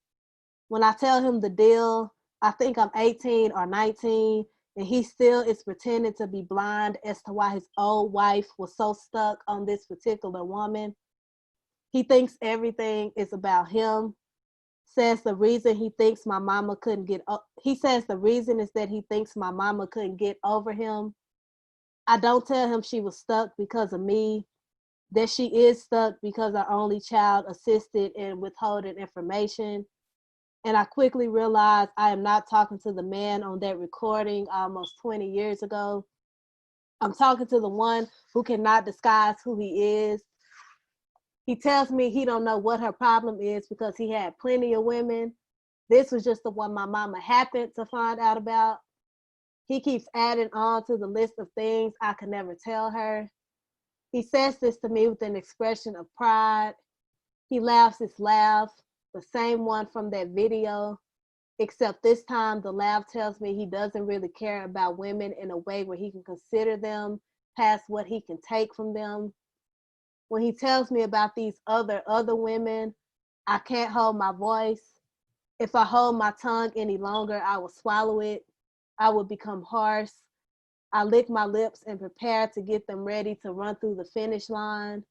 When I tell him the deal, I think I'm 18 or 19, and he still is pretending to be blind as to why his old wife was so stuck on this particular woman. He thinks everything is about him. Says the reason he thinks my mama couldn't get he says the reason is that he thinks my mama couldn't get over him. I don't tell him she was stuck because of me, that she is stuck because our only child assisted in withholding information. And I quickly realized I am not talking to the man on that recording almost 20 years ago. I'm talking to the one who cannot disguise who he is. He tells me he don't know what her problem is because he had plenty of women. This was just the one my mama happened to find out about. He keeps adding on to the list of things I could never tell her. He says this to me with an expression of pride. He laughs his laugh, the same one from that video, except this time the laugh tells me he doesn't really care about women in a way where he can consider them past what he can take from them. When he tells me about these other women, I can't hold my voice. If I hold my tongue any longer, I will swallow it. I will become harsh. I lick my lips and prepare to get them ready to run through the finish line.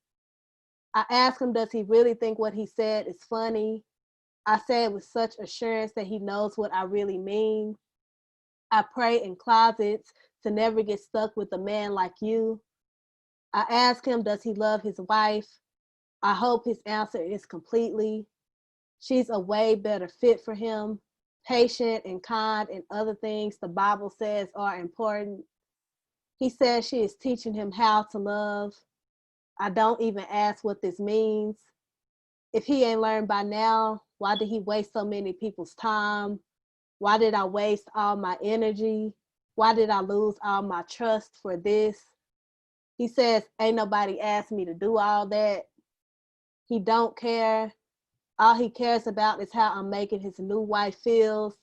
I ask him, does he really think what he said is funny? I say it with such assurance that he knows what I really mean. I pray in closets to never get stuck with a man like you. I ask him, does he love his wife? I hope his answer is completely. She's a way better fit for him, patient and kind and other things the Bible says are important. He says she is teaching him how to love. I don't even ask what this means. If he ain't learned by now, why did he waste so many people's time? Why did I waste all my energy? Why did I lose all my trust for this? He says, ain't nobody asked me to do all that. He don't care. All he cares about is how I'm making his new wife feels.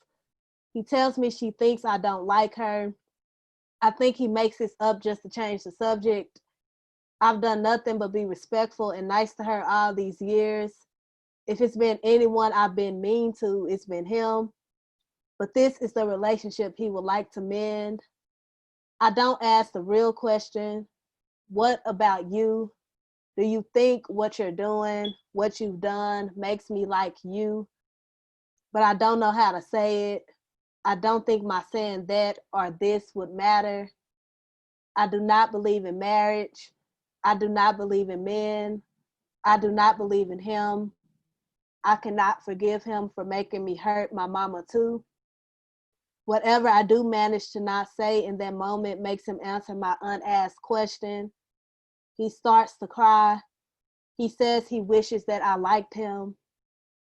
He tells me she thinks I don't like her. I think he makes this up just to change the subject. I've done nothing but be respectful and nice to her all these years. If it's been anyone I've been mean to, it's been him. But this is the relationship he would like to mend. I don't ask the real question, what about you? Do you think what you're doing, what you've done makes me like you? But I don't know how to say it. I don't think my saying that or this would matter. I do not believe in marriage. I do not believe in men. I do not believe in him. I cannot forgive him for making me hurt my mama too. Whatever I do manage to not say in that moment makes him answer my unasked question. He starts to cry. He says he wishes that I liked him.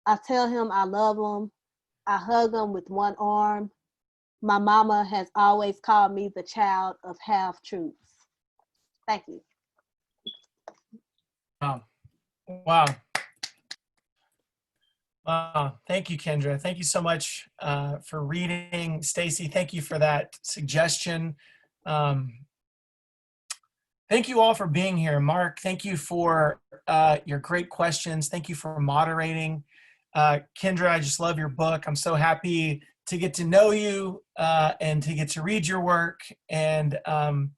I tell him I love him. I hug him with one arm. My mama has always called me the child of half-truths. Thank you. Wow. Thank you, Kendra. Thank you so much for reading. Stacy, thank you for that suggestion. Thank you all for being here. Mark, thank you for your great questions. Thank you for moderating. Kendra, I just love your book. I'm so happy to get to know you and to get to read your work. And I'm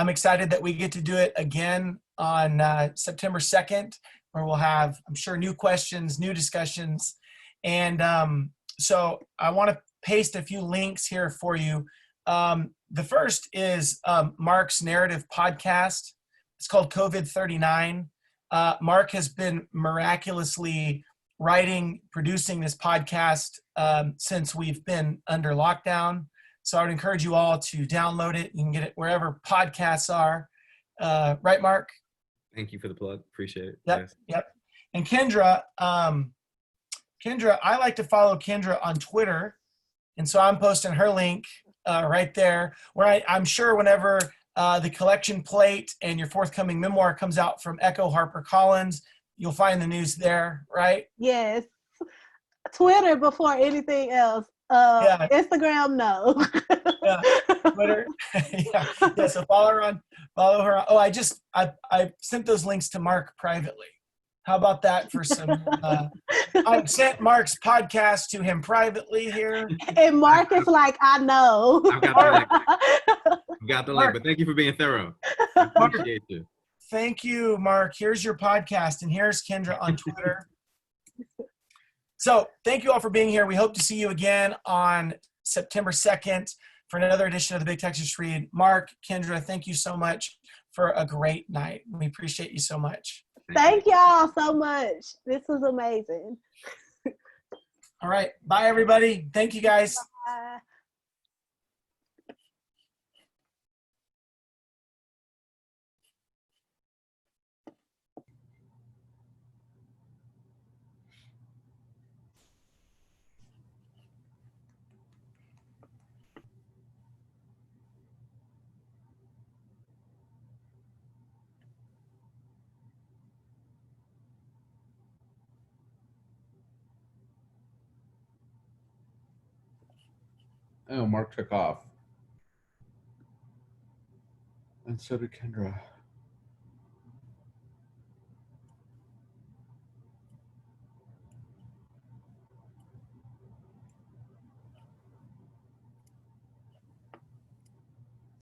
excited that we get to do it again on September 2nd, where we'll have, I'm sure, new questions, new discussions. And so I want to paste a few links here for you. The first is Mark's narrative podcast. It's called COVID-39. Mark has been miraculously writing, producing this podcast since we've been under lockdown. So I would encourage you all to download it. You can get it wherever podcasts are. Right, Mark? Thank you for the plug. Appreciate it. Yep, Yes. yep. And Kendra, I like to follow Kendra on Twitter. And so I'm posting her link right there, where I'm sure whenever the collection plate and your forthcoming memoir comes out from Echo HarperCollins, you'll find the news there, right? Yes. Twitter before anything else. Yeah. Instagram, no. Yeah. Twitter. Yeah. So follow her on. Oh, I sent those links to Mark privately. How about that for some? I sent Mark's podcast to him privately here. And Mark is like, I know. I've got the link. I've got the link, but thank you for being thorough. I appreciate you. Thank you, Mark. Here's your podcast, and here's Kendra on Twitter. So thank you all for being here. We hope to see you again on September 2nd for another edition of the Big Texas Read. Mark, Kendra, thank you so much for a great night. We appreciate you so much. Thank y'all so much. This was amazing. All right. Bye, everybody. Thank you, guys. Bye. Oh, Mark took off. And so did Kendra.